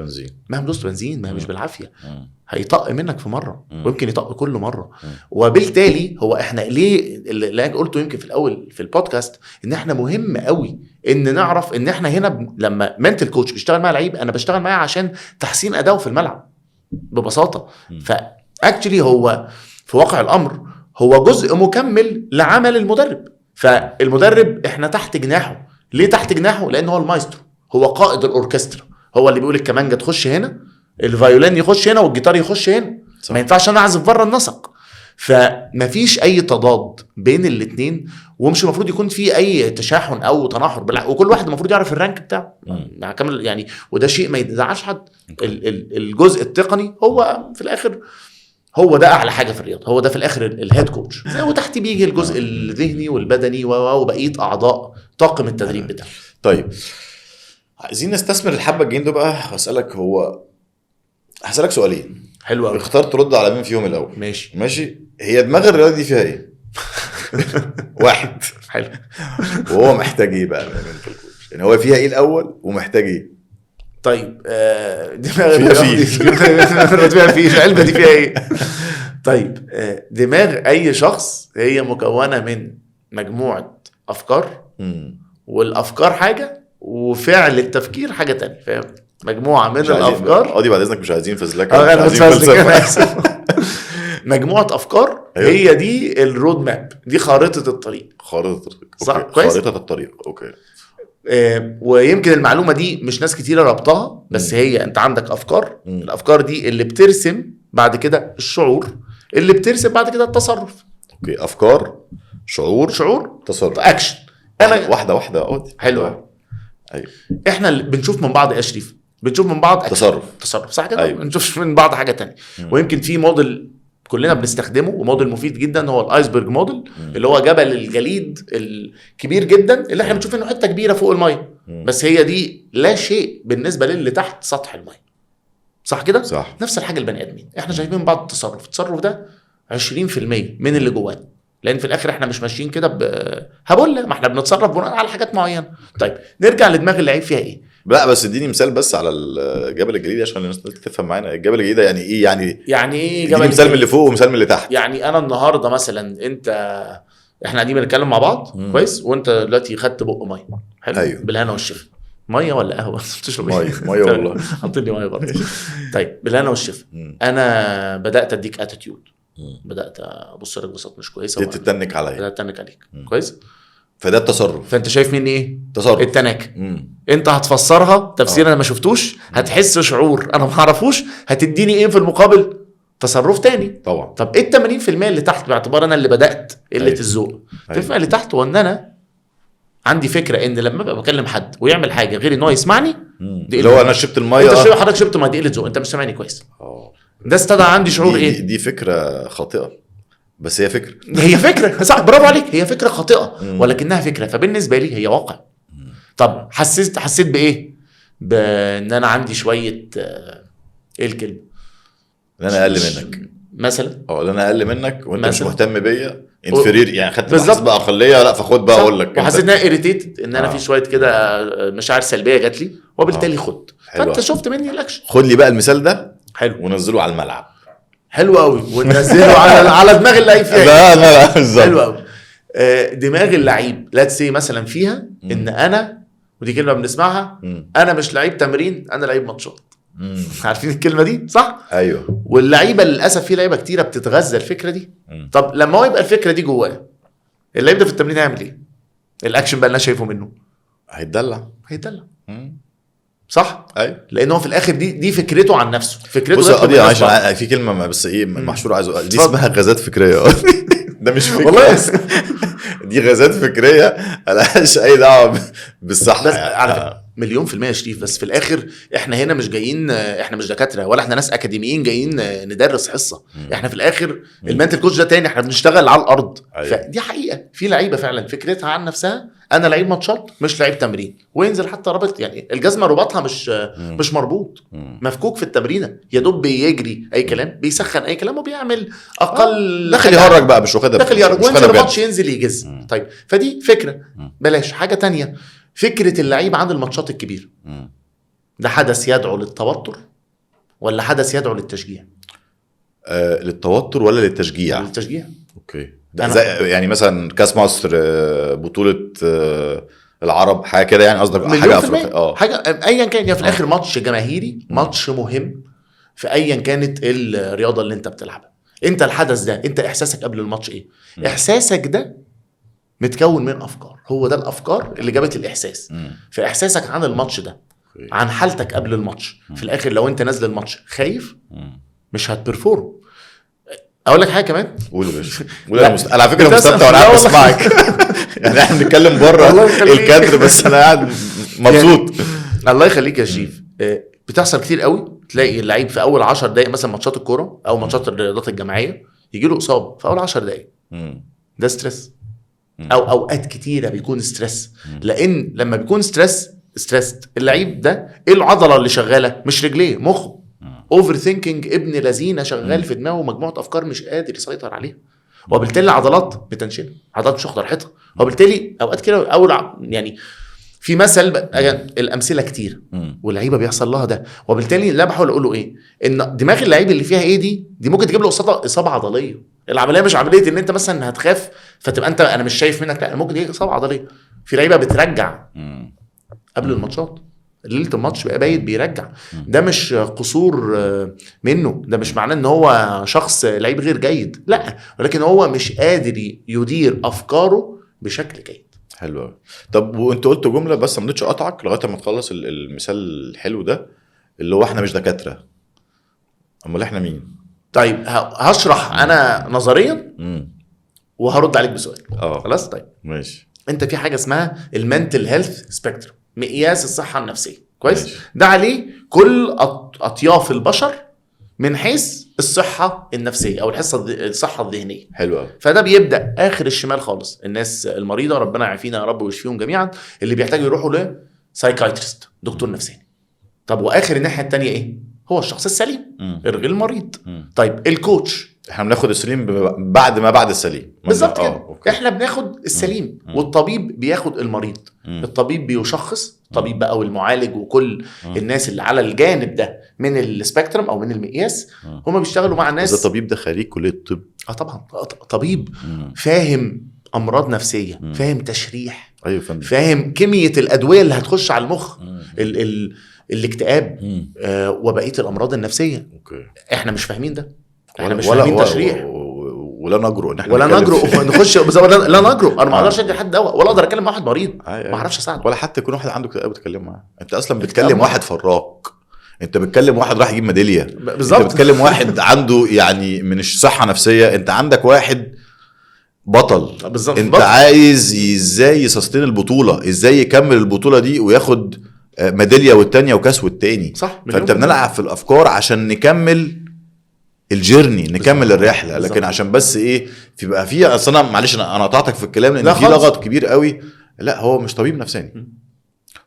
بنزين ما هي مش بالعافيه، هيطق منك في مره ويمكن يطق كل مره. وبالتالي هو احنا ليه اللي قلته يمكن في الاول في البودكاست، ان احنا مهم قوي ان نعرف ان احنا هنا لما منتل كوتش بيشتغل مع لعيب، انا بشتغل معاه عشان تحسين اداؤه في الملعب ببساطه. فاكتشلي هو في واقع الامر هو جزء مكمل لعمل المدرب. فالمدرب احنا تحت جناحه. ليه تحت جناحه؟ لان هو المايسترو، هو قائد الاوركسترا، هو اللي بيقول الكمانجه تخش هنا، الفيولين يخش هنا، والجيتار يخش هنا. صح. ما ينفعش انا اعزف بره النسق. فمفيش اي تضاد بين الاثنين، ومش المفروض يكون في اي تشاحن او تناحر، وكل واحد المفروض يعرف الرانك بتاعه كامل يعني. وده شيء ما يزعلش حد. الجزء التقني هو في الاخر هو ده اعلى حاجه في الرياضه، هو ده في الاخر الهيد كوتش، وتحت بيجي الجزء الذهني والبدني وبقيه اعضاء طاقم التدريب بتاعه. طيب عايزين نستثمر الحبه الجايين دول بقى. هسألك سؤالين، حلو قوي. اختار ترد على مين فيهم الاول. ماشي. هي دماغ الرياضه دي فيها ايه؟ واحد. حلو. وهو محتاج ايه بقى يعني هو فيها ايه الاول ومحتاج ايه؟ طيب دماغ الرياضه فيها العلبه دي فيها ايه؟ طيب دماغ اي شخص هي مكونه من مجموعه افكار، والافكار حاجه وفعل التفكير حاجه تانية، فاهم؟ مجموعه من الافكار. دي بعد اذنك مش عايزين فزلكه، انا فلسفه. مجموعه افكار. أيوة. هي دي الرود ماب، دي خارطه الطريق. صح كويس. خارطه الطريق. اوكي. ويمكن المعلومه دي مش ناس كتيره ربطها، بس هي انت عندك افكار. الافكار دي اللي بترسم بعد كده الشعور، اللي بترسم بعد كده التصرف. اوكي. افكار، شعور، تصرف، اكشن. انا واحده حلوه. ايوه. احنا اللي بنشوف من بعض يا شريف، بنشوف من بعض تصرف صح كده. أيوة. بنشوفش من بعض حاجه تانية. ويمكن في موديل كلنا بنستخدمه وموديل مفيد جدا، هو الايسبرج موديل، اللي هو جبل الجليد الكبير جدا اللي احنا بنشوف انه حته كبيره فوق الميه، بس هي دي لا شيء بالنسبه للي تحت سطح الميه. صح كده؟ صح. نفس الحاجه البني ادمين، احنا شايفين من بعض التصرف ده 20% من اللي جوانا، لان في الاخر احنا مش ماشيين كده هبله، ما احنا بنتصرف بناء على حاجات معينه. طيب نرجع لدماغ اللعيب فيها ايه. لا بس اديني مثال بس على الجبل الجليدي عشان الناس تفهم معانا. الجبل الجليدي يعني ايه؟ يعني ايه جبل؟ مثال من اللي فوق ومثال من اللي تحت. يعني انا النهارده مثلا احنا قاعدين بنتكلم مع بعض كويس، وانت دلوقتي خدت بق ميه. حلو. أيوه. بالهنا والشفا. ميه ولا قهوه؟ بتشرب ايه؟ ميه والله. حط لي ميه برضه. طيب بالهنا والشفا. انا بدات اديك اتيتيود، بدات ابص لك بصات مش كويسه، تتنك عليا، بدات اتنك عليك. كويس. فده التصرف. فانت شايف مني ايه؟ تصرف. التناكه. انت هتفسرها تفسير انا ما شفتوش، هتحس شعور انا ما اعرفوش، هتديني ايه في المقابل؟ تصرف تاني. طبعا. طب ايه 80% اللي تحت باعتبار انا اللي بدات قله الذوق؟ الفئه اللي تحت وان انا عندي فكره ان لما ابقى بكلم حد ويعمل حاجه غير ان هو يسمعني، اللي هو انا شربت الميه، انت حضرتك شربت ميه، دي قله ذوق، انت مش سامعني كويس. ده استدعى عندي شعور ايه؟ دي فكره خاطئه، بس هي فكره. هي فكره صح، برافو عليك، هي فكره خاطئه ولكنها فكره، فبالنسبه لي هي واقع. طب حسيت بايه؟ بان انا عندي شويه ايه الكلمه؟ ان انا اقل منك مثلا. ان انا اقل منك وانت مش مهتم بيا، انفيرير يعني، خدت بقى اقليه، لا فخد بقى اقول لك. وحسيت ان انا اريتيتد، ان انا في شويه كده مشاعر سلبيه جات لي، وبالتالي خد. فانت شفت مني الاكشن. خد لي بقى المثال ده. حلو. وننزله على الملعب. حلو قوي. وننزله على دماغ اللعيب فيها. لا بالظبط. حلو قوي. دماغ اللعيب لاتس سي مثلا فيها ان انا، ودي كلمه بنسمعها، انا مش لعيب تمرين، انا لعيب ماتشات. عارفين الكلمه دي صح؟ ايوه. واللعيبه للاسف في لعيبه كتيره بتتغذى الفكره دي. طب لما هو يبقى الفكره دي جواه، اللعيب ده في التمرين هيعمل ايه؟ الاكشن بقى اللي انا شايفه منه هيتدلع. صح؟ ايوه. لان هو في الاخر دي فكرته عن نفسه. فكرته بص عشان في كلمه بس ايه محشور عايزه، دي اسمها غازات فكريه. ده مش فكره والله. دي غازات فكريه ملهاش اي دعوه بالصحه. بس على 100% يا شريف، بس في الاخر احنا هنا مش جايين، احنا مش دكاتره ولا احنا ناس اكاديميين جايين ندرس حصه. احنا في الاخر المنتل كوتش ده تاني، احنا بنشتغل على الارض. فدي حقيقه، في لعيبه فعلا فكرتها عن نفسها انا لعيب ماتشات مش لعيب تمرين، وينزل حتى رابط يعني الجزمه رباطها مش مربوط، مفكوك في التمرينه، يا دوب بيجري اي كلام، بيسخن اي كلام، وبيعمل اقل داخل يهرج بقى، مش واخدها داخل يهرج، وينزل الماتش ينزل يجز. طيب فدي فكره. بلاش حاجه تانية، فكره اللعيب عن الماتشات الكبيره. ده حدث يدعو للتوتر ولا حدث يدعو للتشجيع؟ للتوتر ولا للتشجيع؟ للتشجيع. اوكي. ده يعني مثلا كاس مصر، بطوله العرب، حاجه كده يعني، قصدك حاجه افريقيه؟ حاجه ايا كان، يعني في الاخر ماتش جماهيري، ماتش مهم في ايا كانت الرياضه اللي انت بتلعبها. انت الحدث ده، انت احساسك قبل الماتش ايه؟ احساسك ده متكون من افكار. هو ده الافكار اللي جابت الاحساس. في احساسك عن الماتش ده، عن حالتك قبل الماتش. في الاخر لو انت نازل الماتش خايف مش هتبرفورم. اقول لك حاجه كمان. قول يا باشا. على فكره مستمتع وانا قاعد بسمعك. يعني احنا بنتكلم بره الكادر بس انا قاعد مبسوط. الله يخليك يا شريف. بتحصل كتير قوي، تلاقي اللعيب في اول 10 دقائق مثلا ماتشات الكوره او ماتشات الرياضات الجماعيه يجي له اصابه في اول 10 دقائق. ده ستريس، او اوقات كتيره بيكون ستريس. لان لما بيكون ستريس اللعيب ده ايه العضله اللي شغاله؟ مش رجليه، مخه. اوفر ثينكينج ابن لذينه شغال في دماغه مجموعه افكار مش قادر يسيطر عليها، وبالتالي عضلات بتنشل، عضلات مش واخده راحتها. وبالتالي اوقات كده يعني في مثل الامثله كتير واللعيبه بيحصل لها ده. وبالتالي اللي بحاول اقوله ايه؟ ان دماغ اللعيب اللي فيها ايه دي ممكن تجيب له اصابه عضليه. العمليه مش عمليه ان انت مثلا هتخاف فتبقى انت انا مش شايف منك، لا، ممكن تجيب اصابه عضليه. في لعيبه بترجع قبل الماتشات، ليله الماتش بقى بايت بيرجع. ده مش قصور منه، ده مش معناه ان هو شخص لعيب غير جيد، لا، ولكن هو مش قادر يدير افكاره بشكل جيد. حلو. طب وانت قلت جمله بس ما رضيتش اقطعك لغايه ما تخلص المثال الحلو ده، اللي هو احنا مش دكاتره. امال احنا مين؟ طيب هشرح انا نظريا وهرد عليك بسؤال. خلاص. طيب ماشي. انت في حاجه اسمها المنتل هيلث سبيكترم، مقياس الصحه النفسيه. كويس. ده عليه كل اطياف البشر من حيث الصحه النفسيه او الصحه الذهنيه. حلو. فده بيبدا اخر الشمال خالص، الناس المريضه ربنا يعافينا يا رب ويشفيهم جميعا، اللي بيحتاجوا يروحوا لسايكايترست، دكتور نفساني. طب واخر الناحيه الثانيه ايه؟ هو الشخص السليم، الرجل المريض. طيب الكوتش، احنا بناخد السليم بعد السليم بالظبط كده. احنا بناخد السليم والطبيب بياخد المريض. الطبيب بيشخص، الطبيب بقى والمعالج وكل الناس اللي على الجانب ده من السبيكترم او من المقياس هم بيشتغلوا مع الناس. الطبيب ده خريج كليه الطب. طبعا طبيب فاهم امراض نفسيه، فاهم تشريح، ايوه فندم، فاهم كميه الادويه اللي هتخش على المخ، الاكتئاب وبقيه الامراض النفسيه. احنا مش فاهمين ده، احنا مش فاهمين تشريح ولا نجرؤ ان احنا ولا نجرؤ نخش لا نجرؤ. انا ما اقدرش ادي حد دواء ولا اقدر اتكلم مع واحد مريض ما اعرفش اساعده، ولا حتى يكون واحد عنده اكتئاب وتكلم معاه. انت اصلا بتكلم واحد فراق، انت بتكلم واحد راح يجيب ميداليه بالظبط. انت بتكلم واحد عنده يعني من الصحه نفسيه، انت عندك واحد بطل بالظبط. انت بطل. عايز ازاي يسستين البطوله، ازاي يكمل البطوله دي وياخد ميداليه والتانيه وكاس والتاني، صح. فانت بنلعب في الافكار عشان نكمل الجيرني، نكمل الرحله. لكن عشان بس ايه بقى في اصلا معلش انا قطعتك في الكلام لان في لغط كبير قوي. لا، هو مش طبيب نفساني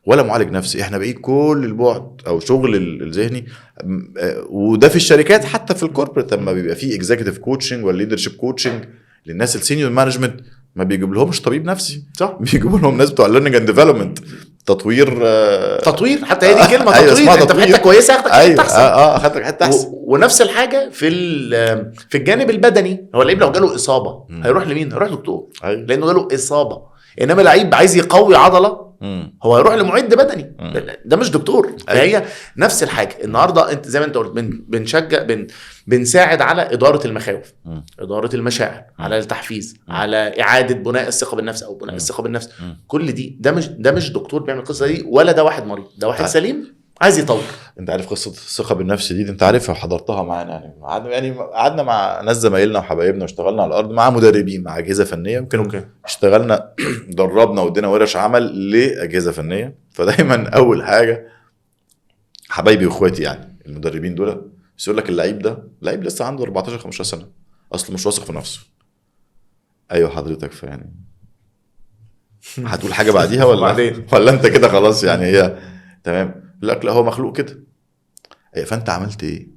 ولا معالج نفسي، احنا بقى كل البعد او شغل الذهني. وده في الشركات حتى في الكوربريت لما بيبقى في اكزيكتيف كوتشنج ولا ليدرشيب كوتشنج للناس السينيور مانجمنت، ما بيجيب لهمش طبيب نفسي، صح، بيجيبوا لهم ناس بتوع ليرنينج اند ديفلوبمنت، تطوير حتى هي دي كلمه تطوير. انت في حته كويسه اخدك حته احسن. اخدك حته احسن. ونفس الحاجه في الجانب البدني. هو اللعيب لو جاله اصابه هيروح لمين؟ هيروح دكتور لانه جاله اصابه. انما لعيب عايز يقوي عضله هو هيروح لمعد بدني، ده مش دكتور. فهي نفس الحاجه. النهارده انت زي ما انت قلت بنشجع بنساعد على اداره المخاوف، اداره المشاعر، على التحفيز، على اعاده بناء الثقه بالنفس او بناء الثقه بالنفس. كل ده مش دكتور بيعمل القصه دي، ولا ده واحد مريض، ده واحد سليم عايز يطور. انت عارف قصه الثقه بالنفس دي انت عارفها وحضرتها معانا، يعني قعدنا مع ناس زمايلنا وحبايبنا واشتغلنا على الارض مع مدربين، مع اجهزه فنيه، يمكن اشتغلنا دربنا ودينا ورش عمل لاجهزه فنيه. فدايما اول حاجه حبايبي واخواتي يعني المدربين دول يقول لك اللعيب لسه عنده 14 15 سنه، اصله مش واثق في نفسه. ايوه حضرتك، فيعني هتقول حاجه بعديها ولا انت كده خلاص يعني هي تمام؟ لا هو مخلوق كده. فانت عملت ايه؟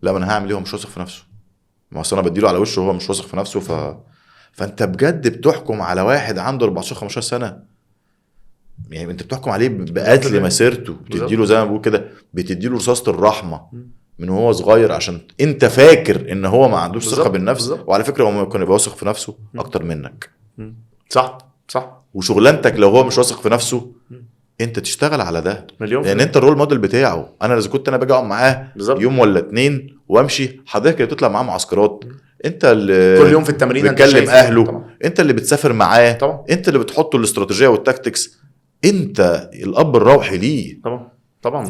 لا، ما انا هعمل ايه؟ هو مش واثق في نفسه، ما اصل انا بديله على وشه وهو مش واثق في نفسه. فانت بجد بتحكم على واحد عنده 14 15 سنه، يعني انت بتحكم عليه بقتل مسيرته، بتديله زي ما بقول كده، بتديله رصاصه الرحمه من وهو صغير عشان انت فاكر ان هو ما عندوش ثقه بالنفس. وعلى فكره هو ممكن يبقى واثق في نفسه اكتر منك. صح. وشغلانتك لو هو مش واثق في نفسه انت تشتغل على ده، لان انت الرول موديل بتاعه. انا اذا كنت انا باجي اقعد معاه يوم ولا 2 وامشي، حضرتك اللي بتطلع معاه معسكرات، انت اللي كل يوم في التمرين بتكلم اهله، انت اللي بتسافر معاه طبعا انت اللي بتحط الاستراتيجيه والتاكتكس، انت الاب الروحي ليه. طبعا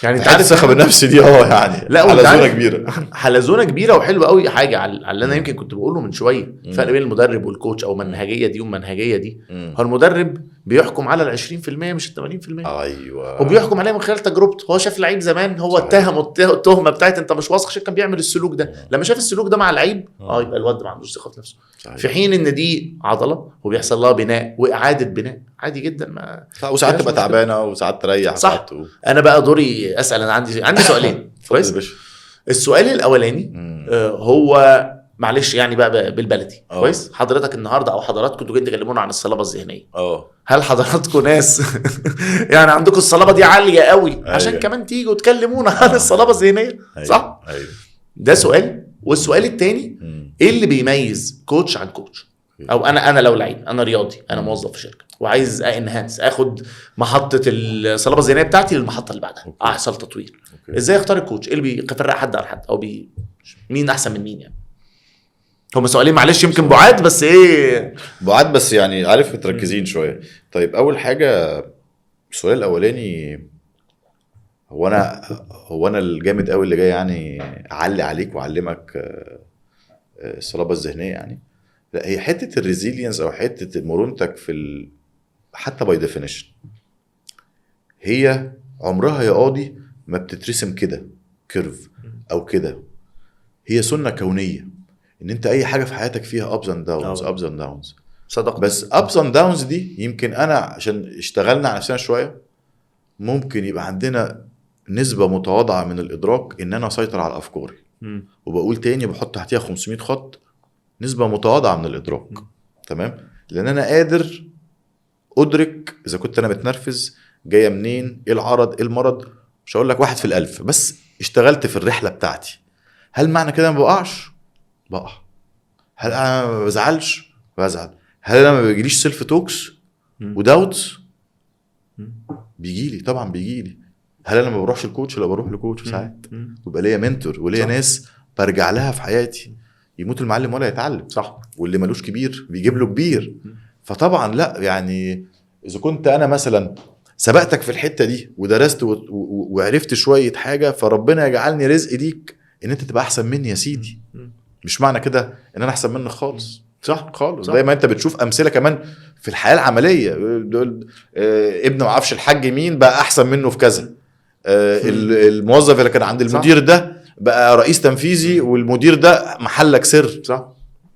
يعني انت عارف الثقه بالنفس دي يعني لا حلزونه كبيره. حلزونه كبيره وحلوه قوي. حاجه على اللي انا يمكن كنت بقوله من شويه، فرق بين المدرب والكوتش او منهجيه دي ومنهجيه دي. هو المدرب بيحكم على ال 20% مش ال 80%. ايوه وبيحكم عليه من خلال تجربته. هو شاف لعيب زمان، هو اتهمه التهمه بتاعت انت مش واثق عشان كان بيعمل السلوك ده. لما شاف السلوك ده مع لعيب يبقى الواد ما عندوش ثقه في نفسه. في حين ان دي عضله وبيحصل لها بناء واعاده بناء عادي جدا. ما وساعات تبقى تعبانه وساعات تريح. صح. انا بقى دوري اسال. انا عندي سؤالين. كويس. السؤال الاولاني هو معلش يعني بقى بالبلدي. كويس. حضرتك النهارده او حضراتكم انتوا جايين تكلمونا عن الصلابه الذهنيه. هل حضراتكم ناس يعني عندكم الصلابه دي عاليه قوي عشان كمان تيجوا تكلمونا عن الصلابه الذهنيه؟ صح. ده سؤال. والسؤال الثاني ايه اللي بيميز كوتش عن كوتش؟ او انا لو لعيب، انا رياضي، انا موظف في شركه وعايز انهانس، اخد محطه الصلابه الذهنيه بتاعتي للمحطه اللي بعدها، احصل تطوير. ازاي اختار الكوتش؟ ايه اللي بيفرق حد عن حد او مين احسن من مين؟ يعني هم سؤالين معلش يمكن بعاد بس بعاد بس يعني عارف متركزين شويه. طيب اول حاجه السؤال الاولاني هو انا الجامد قوي اللي جاي يعني اعلي عليك واعلمك الصلابه الذهنيه يعني. لا هي حته الريزيلينس او حته مرونتك في حتى باي ديفينيشن هي عمرها يا قاضي ما بتترسم كده كيرف او كده. هي سنه كونيه ان انت اي حاجه في حياتك فيها ابز اند داونز صدق. بس ابز اند داونز دي يمكن انا عشان اشتغلنا على نفسنا شويه ممكن يبقى عندنا نسبه متواضعه من الادراك ان انا اسيطر على افكاري. وبقول تاني بحط تحتيها 500 خط، نسبه متواضعه من الادراك. تمام. لان انا قادر ادرك اذا كنت انا متنرفز جايه منين، ايه العرض، ايه المرض. مش هقول لك 1 في 1000 بس اشتغلت في الرحله بتاعتي. هل معنى كده ما بقعش؟ بقع. هل انا ما بزعلش؟ بزعل. هل انا ما بيجيليش سيلف توكس وداوتس؟ بيجيلي طبعا بيجيلي. هل انا ما بروحش الكوتش؟ لا بروح لكوتش ساعات. ويبقى ليا منتور وليا ناس برجع لها في حياتي. يموت المعلم ولا يتعلم. صح. واللي ملوش كبير بيجيب له كبير. فطبعا لا يعني اذا كنت انا مثلا سبقتك في الحته دي ودرست وعرفت شويه حاجه فربنا يجعلني رزق ليك ان انت تبقى احسن مني يا سيدي. مش معنى كده ان انا احسن منك خالص. صح خالص. زي ما انت بتشوف امثله كمان في الحياه العمليه دول ابن معرفش الحاج مين بقى احسن منه في كذا. الموظف اللي كان عند المدير ده بقى رئيس تنفيذي والمدير ده محلك سر. صح.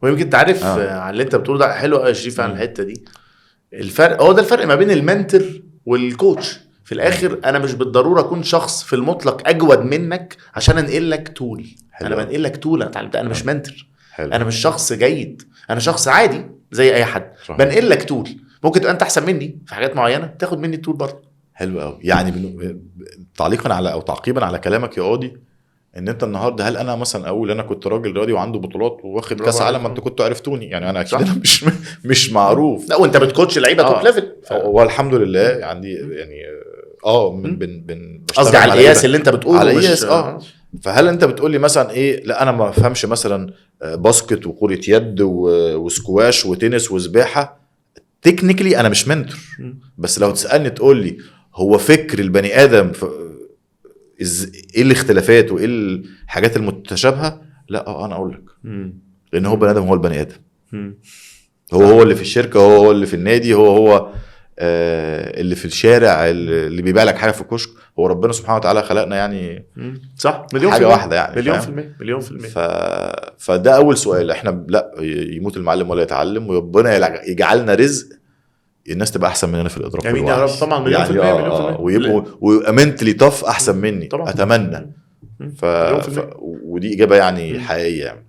ويمكن تعرف على اللي انت بتقوله ده حلو قوي يا شريف عن الحته دي. الفرق هو ده الفرق ما بين المنتور والكوتش. في الاخر انا مش بالضروره اكون شخص في المطلق اجود منك عشان انقل لك تول. انا بنقل لك تول انا اتعلمتها. انا مش منتور. انا مش شخص جيد. انا شخص عادي زي اي حد. بنقل لك تول. ممكن تبقى انت احسن مني في حاجات معينه تاخد مني التول برضه. حلو قوي. يعني تعليقا على او تعقيبا على كلامك يا قاضي ان انت النهارده هل انا مثلا اقول انا كنت راجل رياضي وعنده بطولات واخد كاس عالم ما انت كنتوا عرفتوني يعني انا اكيد انا مش معروف. لا وانت بتكوتش لعيبه توب ليفل والحمد لله عندي يعني قصدي على القياس اللي انت بتقوله على القياس. فهل انت بتقول لي مثلا ايه لا انا ما بفهمش مثلا باسكت وكرة يد وسكواش وتنس وسباحه تكنيكلي انا مش منتور. بس لو تسالني تقول لي هو فكر البني ادم ايه الاختلافات وايه الحاجات المتشابهه لا انا اقول لك لان هو بني ادم هو البني ادم هو اللي في الشركه هو اللي في النادي هو اللي في الشارع اللي بيبيع لك حاجه في الكشك هو ربنا سبحانه وتعالى خلقنا يعني صح حاجه واحده يعني مليون في المية. فده اول سؤال. احنا لا يموت المعلم ولا يتعلم وربنا يجعلنا رزق الناس تبقى احسن مننا في الادراك يعني يا رب طبعا مليون في المية ويبقوا منتلي طف احسن مني طبعا. اتمنى ودي اجابه يعني حقيقيه يعني.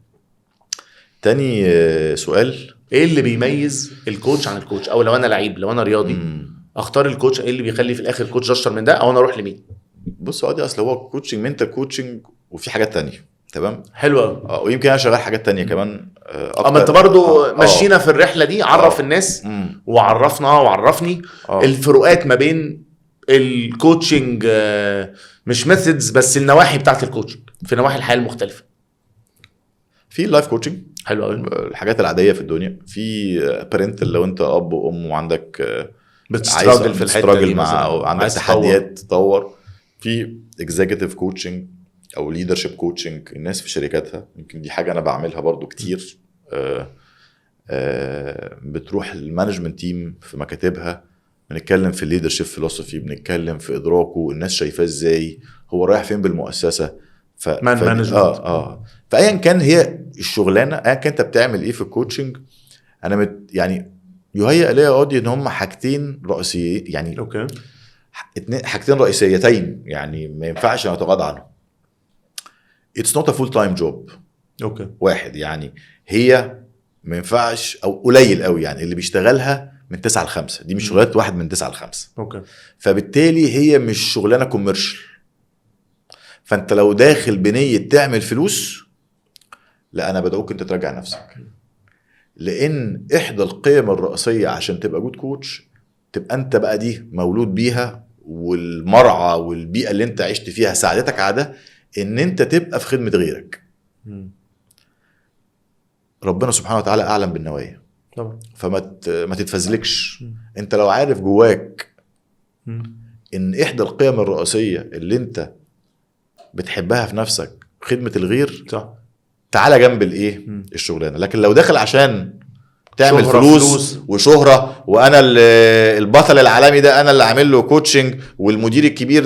تاني سؤال ايه اللي بيميز الكوتش عن الكوتش؟ او لو انا لعيب لو انا رياضي اختار الكوتش ايه اللي بيخلي في الاخر الكوتش اشطر من ده او انا اروح لمين؟ بص دي اصل هو كوتشنج منتال كوتشنج وفي حاجات تانية. تمام حلو قوي. ويمكن انا شغال حاجات تانية كمان اكتر. اما انت برضو مشينا في الرحله دي عرف الناس وعرفني الفروقات ما بين الكوتشنج مش ميثودز بس النواحي بتاعت الكوتشنج في نواحي الحياه المختلفه. في اللايف كوتشنج حلو قوي. الحاجات العاديه في الدنيا. في بارنتال لو انت اب وام وعندك بتستراجل في الحته دي مع مثلا، او عندك تحديات تطور. في اكزيكتيف كوتشنج او ليدرشيب كوتشنج الناس في شركاتها، يمكن دي حاجه انا بعملها برضو كتير. بتروح المانجمنت تيم في مكاتبها، بنتكلم في الليدرشيب فيلوسفي، بنتكلم في ادراكه الناس شايفاه ازاي، هو رايح فين بالمؤسسه. فايا كان هي الشغلانه، ايا كان انت بتعمل ايه في الكوتشنج. انا يعني يهيأ ليا قاضي ان هم حاجتين رئيسيين، يعني اوكي حاجتين رئيسيتين، يعني ما ينفعش نتغاضى عنهم. It's not a full time job. اوكي. واحد، يعني هي ما ينفعش او قليل قوي يعني اللي بيشتغلها من 9 ل 5، دي مش شغلات واحد من 9 ل 5. اوكي. فبالتالي هي مش شغلانه كوميرشال. فانت لو داخل بنيه تعمل فلوس، لا انا بدعوك انت تراجع نفسك، لان احدى القيم الرئيسيه عشان تبقى جود كوتش تبقى انت بقى دي مولود بيها، والمرعى والبيئه اللي انت عشت فيها ساعدتك على ده، ان انت تبقى في خدمه غيرك. ربنا سبحانه وتعالى اعلم بالنوايا طبعا، فما تتفزلكش. انت لو عارف جواك ان احدى القيم الرئيسيه اللي انت بتحبها في نفسك خدمه الغير، صح، تعالى جنب الايه الشغلانه. لكن لو داخل عشان تعمل فلوس وشهره، وانا البطل العالمي ده انا اللي عامل له كوتشنج، والمدير الكبير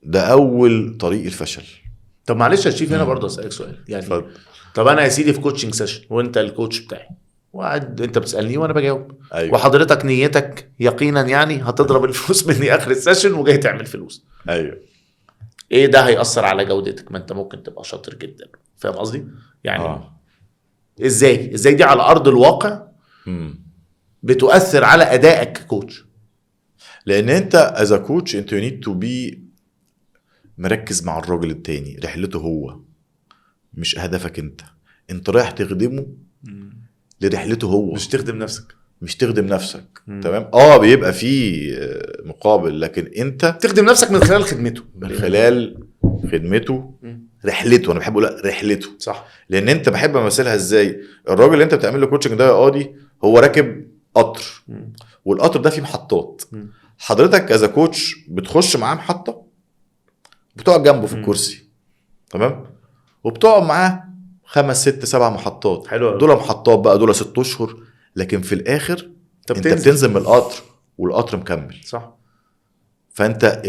ده اول طريق الفشل. طب معلش يا شريف، هنا برضه اسالك سؤال يعني فضل. طب انا يا سيدي في كوتشنج سيشن وانت الكوتش بتاعي، وقعد انت بتسالني وانا بجاوب. أيوة. وحضرتك نيتك يقينا يعني هتضرب الفلوس مني اخر السيشن وجاي تعمل فلوس. ايوه. ايه ده هيأثر على جودتك؟ ما انت ممكن تبقى شاطر جدا، فاهم قصدي يعني. ازاي دي على ارض الواقع بتؤثر على ادائك ككوتش؟ لان انت as a coach انت you need to be مركز مع الراجل التاني، رحلته هو مش هدفك انت رايح تخدمه لرحلته هو، مش تخدم نفسك. تمام. بيبقى فيه مقابل، لكن انت تخدم نفسك من خلال خدمته، رحلته. انا بحب اقول رحلته، صح. لان انت بحب امثلها ازاي. الراجل اللي انت بتعمل له كوتشنج ده يا قاضي هو راكب قطر، والقطر ده فيه محطات. حضرتك از كوتش بتخش معاه محطه، بتقعد جنبه في الكرسي، تمام، وبتقعد معاه 5 6 7 محطات. دول محطات بقى، دول 6 اشهر، لكن في الاخر انت بتنزل من القطر والقطر مكمل، صح. فانت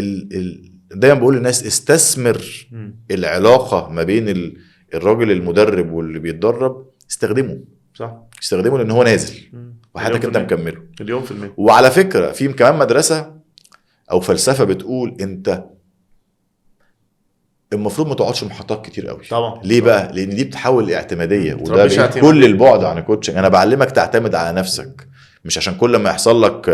دايما بقول للناس استثمر العلاقه ما بين الراجل المدرب واللي بيتدرب، استخدمه، صح، استخدمه لان هو نازل وحياتك انت مكمله مليون في المية. وعلى فكره في كمان مدرسه او فلسفه بتقول انت المفروض ما تقعدش محطات كتير قوي. طبعا. ليه بقى؟ لان دي بتحول لاعتماديه، وده كل البعد عن الكوتشنج. انا بعلمك تعتمد على نفسك، مش عشان كل ما يحصل لك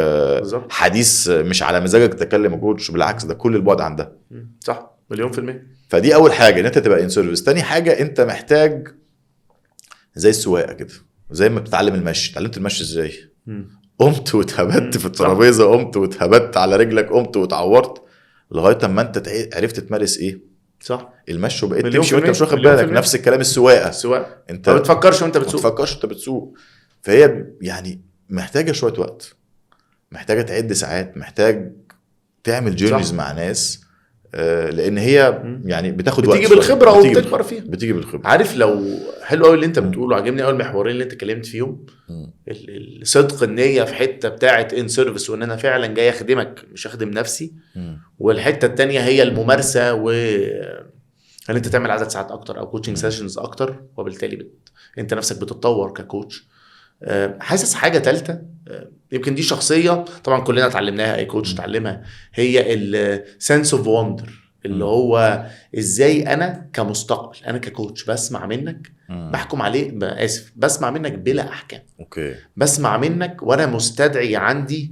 حديث مش على مزاجك تكلم كوتش، بالعكس ده كل البعد عن ده، صح، مليون في المية. فدي اول حاجه ان انت تبقى ان سيرفيس. تاني حاجه انت محتاج زي السواقه كده، زي ما بتتعلم المشي. اتعلمت المشي ازاي؟ قمت واتهبت في الترابيزه، قمت واتهبت على رجلك، قمت واتعورت، لغايه اما انت عرفت تمارس ايه، صح، المشي، وبقيت تمشي وانت مش واخد بالك. نفس الكلام السواقه انت ما بتفكرش وانت بتسوق. فهي يعني محتاجه شويه وقت، محتاجه تعد ساعات، محتاج تعمل جيرنيز مع ناس، لان هي يعني بتاخد وقت، بتيجي بالخبره وبتكبر فيها، بتيجي بالخبره. عارف لو حلو قوي اللي انت بتقوله، عجبني قوي المحورين اللي انت اتكلمت فيهم. الصدق، النية في حته بتاعه ان سيرفيس، وان انا فعلا جاي اخدمك مش اخدم نفسي. والحته التانية هي الممارسه، و ان انت تعمل عدد ساعات اكتر او كوتشنج سيشنز اكتر، وبالتالي انت نفسك بتتطور ككوتش. حاسس حاجه ثالثه يمكن دي شخصيه طبعا كلنا اتعلمناها، اي كوتش اتعلمها، هي السنس اوف وندر، اللي هو ازاي انا كمستقبل، انا ككوتش بسمع منك، بحكم عليه، اسف، بسمع منك بلا احكام. اوكي. بسمع منك وانا مستدعي عندي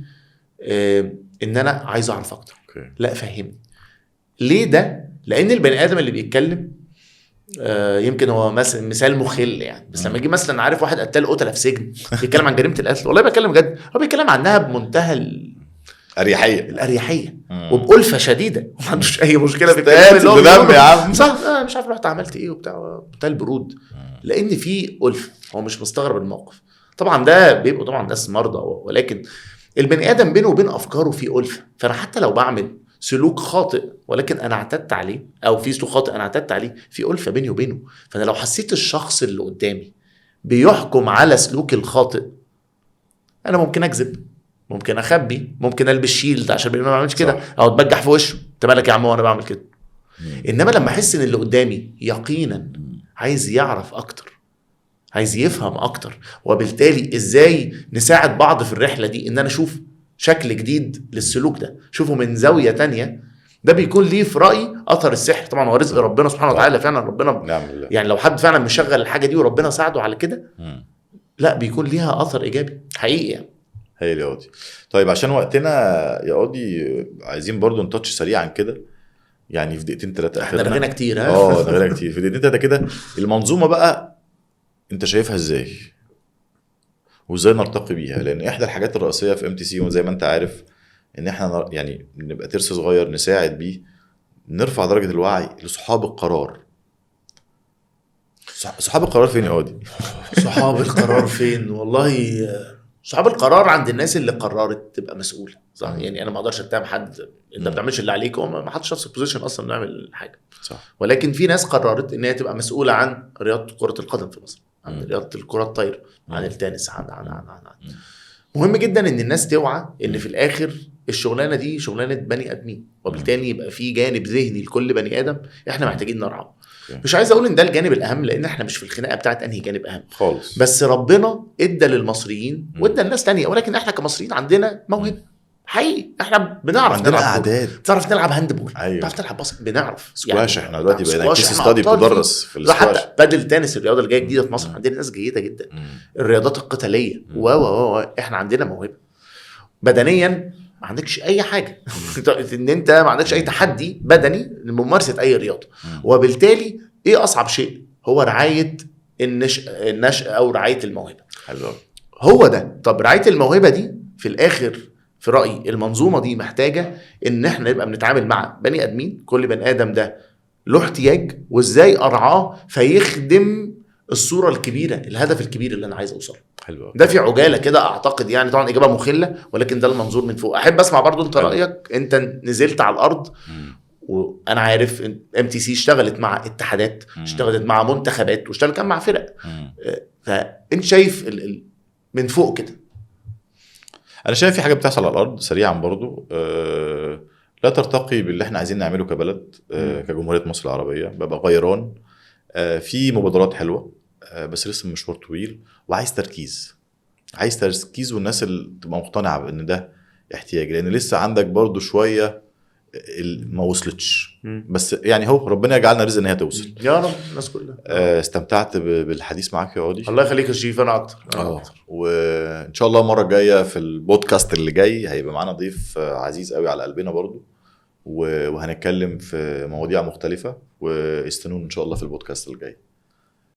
ان انا عايز اعرف اكتر. لا فهمني ليه ده؟ لان البني ادم اللي بيتكلم يمكن هو مثال مخل يعني، بس لما يجي مثلا عارف واحد قتل قتله في سجن بيتكلم عن جريمه القتل، والله بتكلم بجد، هو بيتكلم عنها بمنتهى الاريحيه وبألفة شديده، ما عندوش اي مشكله في الكلام اللي هو يا عم، صح. مش عارف رحت عملت ايه وبتاع، منتهى البرود. لان في ألفة، هو مش مستغرب الموقف. طبعا ده بيبقوا طبعا ناس مرضى، ولكن البني ادم بينه وبين افكاره في ألفة. فانا حتى لو بعمل سلوك خاطئ ولكن انا اعتدت عليه، او في سلوك خاطئ انا اعتدت عليه، في ألفة بيني وبينه. فانا لو حسيت الشخص اللي قدامي بيحكم على سلوكي الخاطئ، انا ممكن اكذب، ممكن اخبي، ممكن البس شيلد عشان ما اعملش كده، او اتبجح في وشه، انت مالك يا عم وانا بعمل كده. انما لما احس ان اللي قدامي يقينا عايز يعرف اكتر، عايز يفهم اكتر، وبالتالي ازاي نساعد بعض في الرحله دي، ان انا اشوف شكل جديد للسلوك ده، شوفه من زاويه تانية، ده بيكون ليه في رايي اثر السحر. طبعا هو رزق ربنا سبحانه وتعالى، فعلا ربنا يعني لو حد فعلا مشغل الحاجه دي وربنا ساعده على كده، لا بيكون ليها اثر ايجابي حقيقي يعني. هي يا قاضي. طيب عشان وقتنا يا قاضي عايزين برضو نتاتش سريعا كده، يعني في دقيقتين 3 احنا رغينا كتير. رغينا كتير. في دقيقتين 3 كده، المنظومه بقى انت شايفها ازاي وازاي نرتقي بيها؟ لان احدى الحاجات الرئيسيه في MTC وزي ما انت عارف ان احنا يعني نبقى ترس صغير نساعد بيه نرفع درجه الوعي لصحاب القرار. صحاب القرار فين يا قاضي؟ صحاب القرار فين؟ والله صحاب القرار عند الناس اللي قررت تبقى مسؤوله، صح؟ يعني انا ما اقدرش اتهم حد انت ما بتعملش اللي عليك، وما حدش نفس البوزيشن اصلا نعمل حاجه، صح. ولكن في ناس قررت ان هي تبقى مسؤوله عن رياضه كره القدم في مصر، عن رياضه الكره الطايره، عن التنس، عن مهم جدا ان الناس توعى ان في الاخر الشغلانه دي شغلانه بني ادمين، وبالتالي يبقى في جانب ذهني لكل بني ادم احنا محتاجين نرعاه. مش عايز اقول ان ده الجانب الاهم، لان احنا مش في الخناقه بتاعت انهي جانب اهم خالص، بس ربنا ادى للمصريين وادى للناس تانية، ولكن احنا كمصريين عندنا موهبه حقيقي، احنا بنعرف عندنا نلعب اعداد، بتعرف نلعب هاند بول، أيوة. بتعرف تلعب باسكت، بنعرف سكواش يعني احنا دلوقتي بقينا كيس احنا ستادي بتدرس في السكواش، حتى بادل تنس الرياضه اللي جايه جديده في مصر عندنا ناس جيده جدا. الرياضات القتاليه احنا عندنا موهبه. بدنيا ما عندكش اي حاجه ان انت ما عندكش اي تحدي بدني لممارسه اي رياضه، وبالتالي ايه اصعب شيء؟ هو رعايه النشء او رعايه الموهبه. حلو. هو ده. طب رعايه الموهبه دي في الاخر في رايي المنظومه دي محتاجه ان احنا نبقى بنتعامل مع بني ادمين، كل بني ادم ده له احتياج، وازاي ارعاه فيخدم الصوره الكبيره، الهدف الكبير اللي انا عايز اوصله. حلو. ده في عجاله كده اعتقد، يعني طبعا اجابه مخله، ولكن ده المنظور من فوق. احب اسمع برضو انت رايك، انت نزلت على الارض وانا عارف MTC اشتغلت مع اتحادات، اشتغلت مع منتخبات، واشتغلت كمان مع فرق، فانت شايف من فوق كده؟ انا شايف في حاجه بتحصل على الارض سريعا برضو، لا ترتقي باللي احنا عايزين نعمله كبلد، كجمهوريه مصر العربيه. ببقى غيران، في مبادرات حلوه، بس لسه مشوار طويل، وعايز تركيز والناس اللي تبقى مقتنعه بان ده احتياج، لان لسه عندك برضو شويه ما وصلتش، بس يعني هو ربنا يجعلنا رزق ان هي توصل يا رب. الناس كلها استمتعت بالحديث معاك يا قاضي. الله يخليك يا شريف، انا اكتر. وان شاء الله المره الجايه في البودكاست اللي جاي هيبقى معانا ضيف عزيز قوي على قلبنا برضو، وهنتكلم في مواضيع مختلفه، واستنونا ان شاء الله في البودكاست الجاي.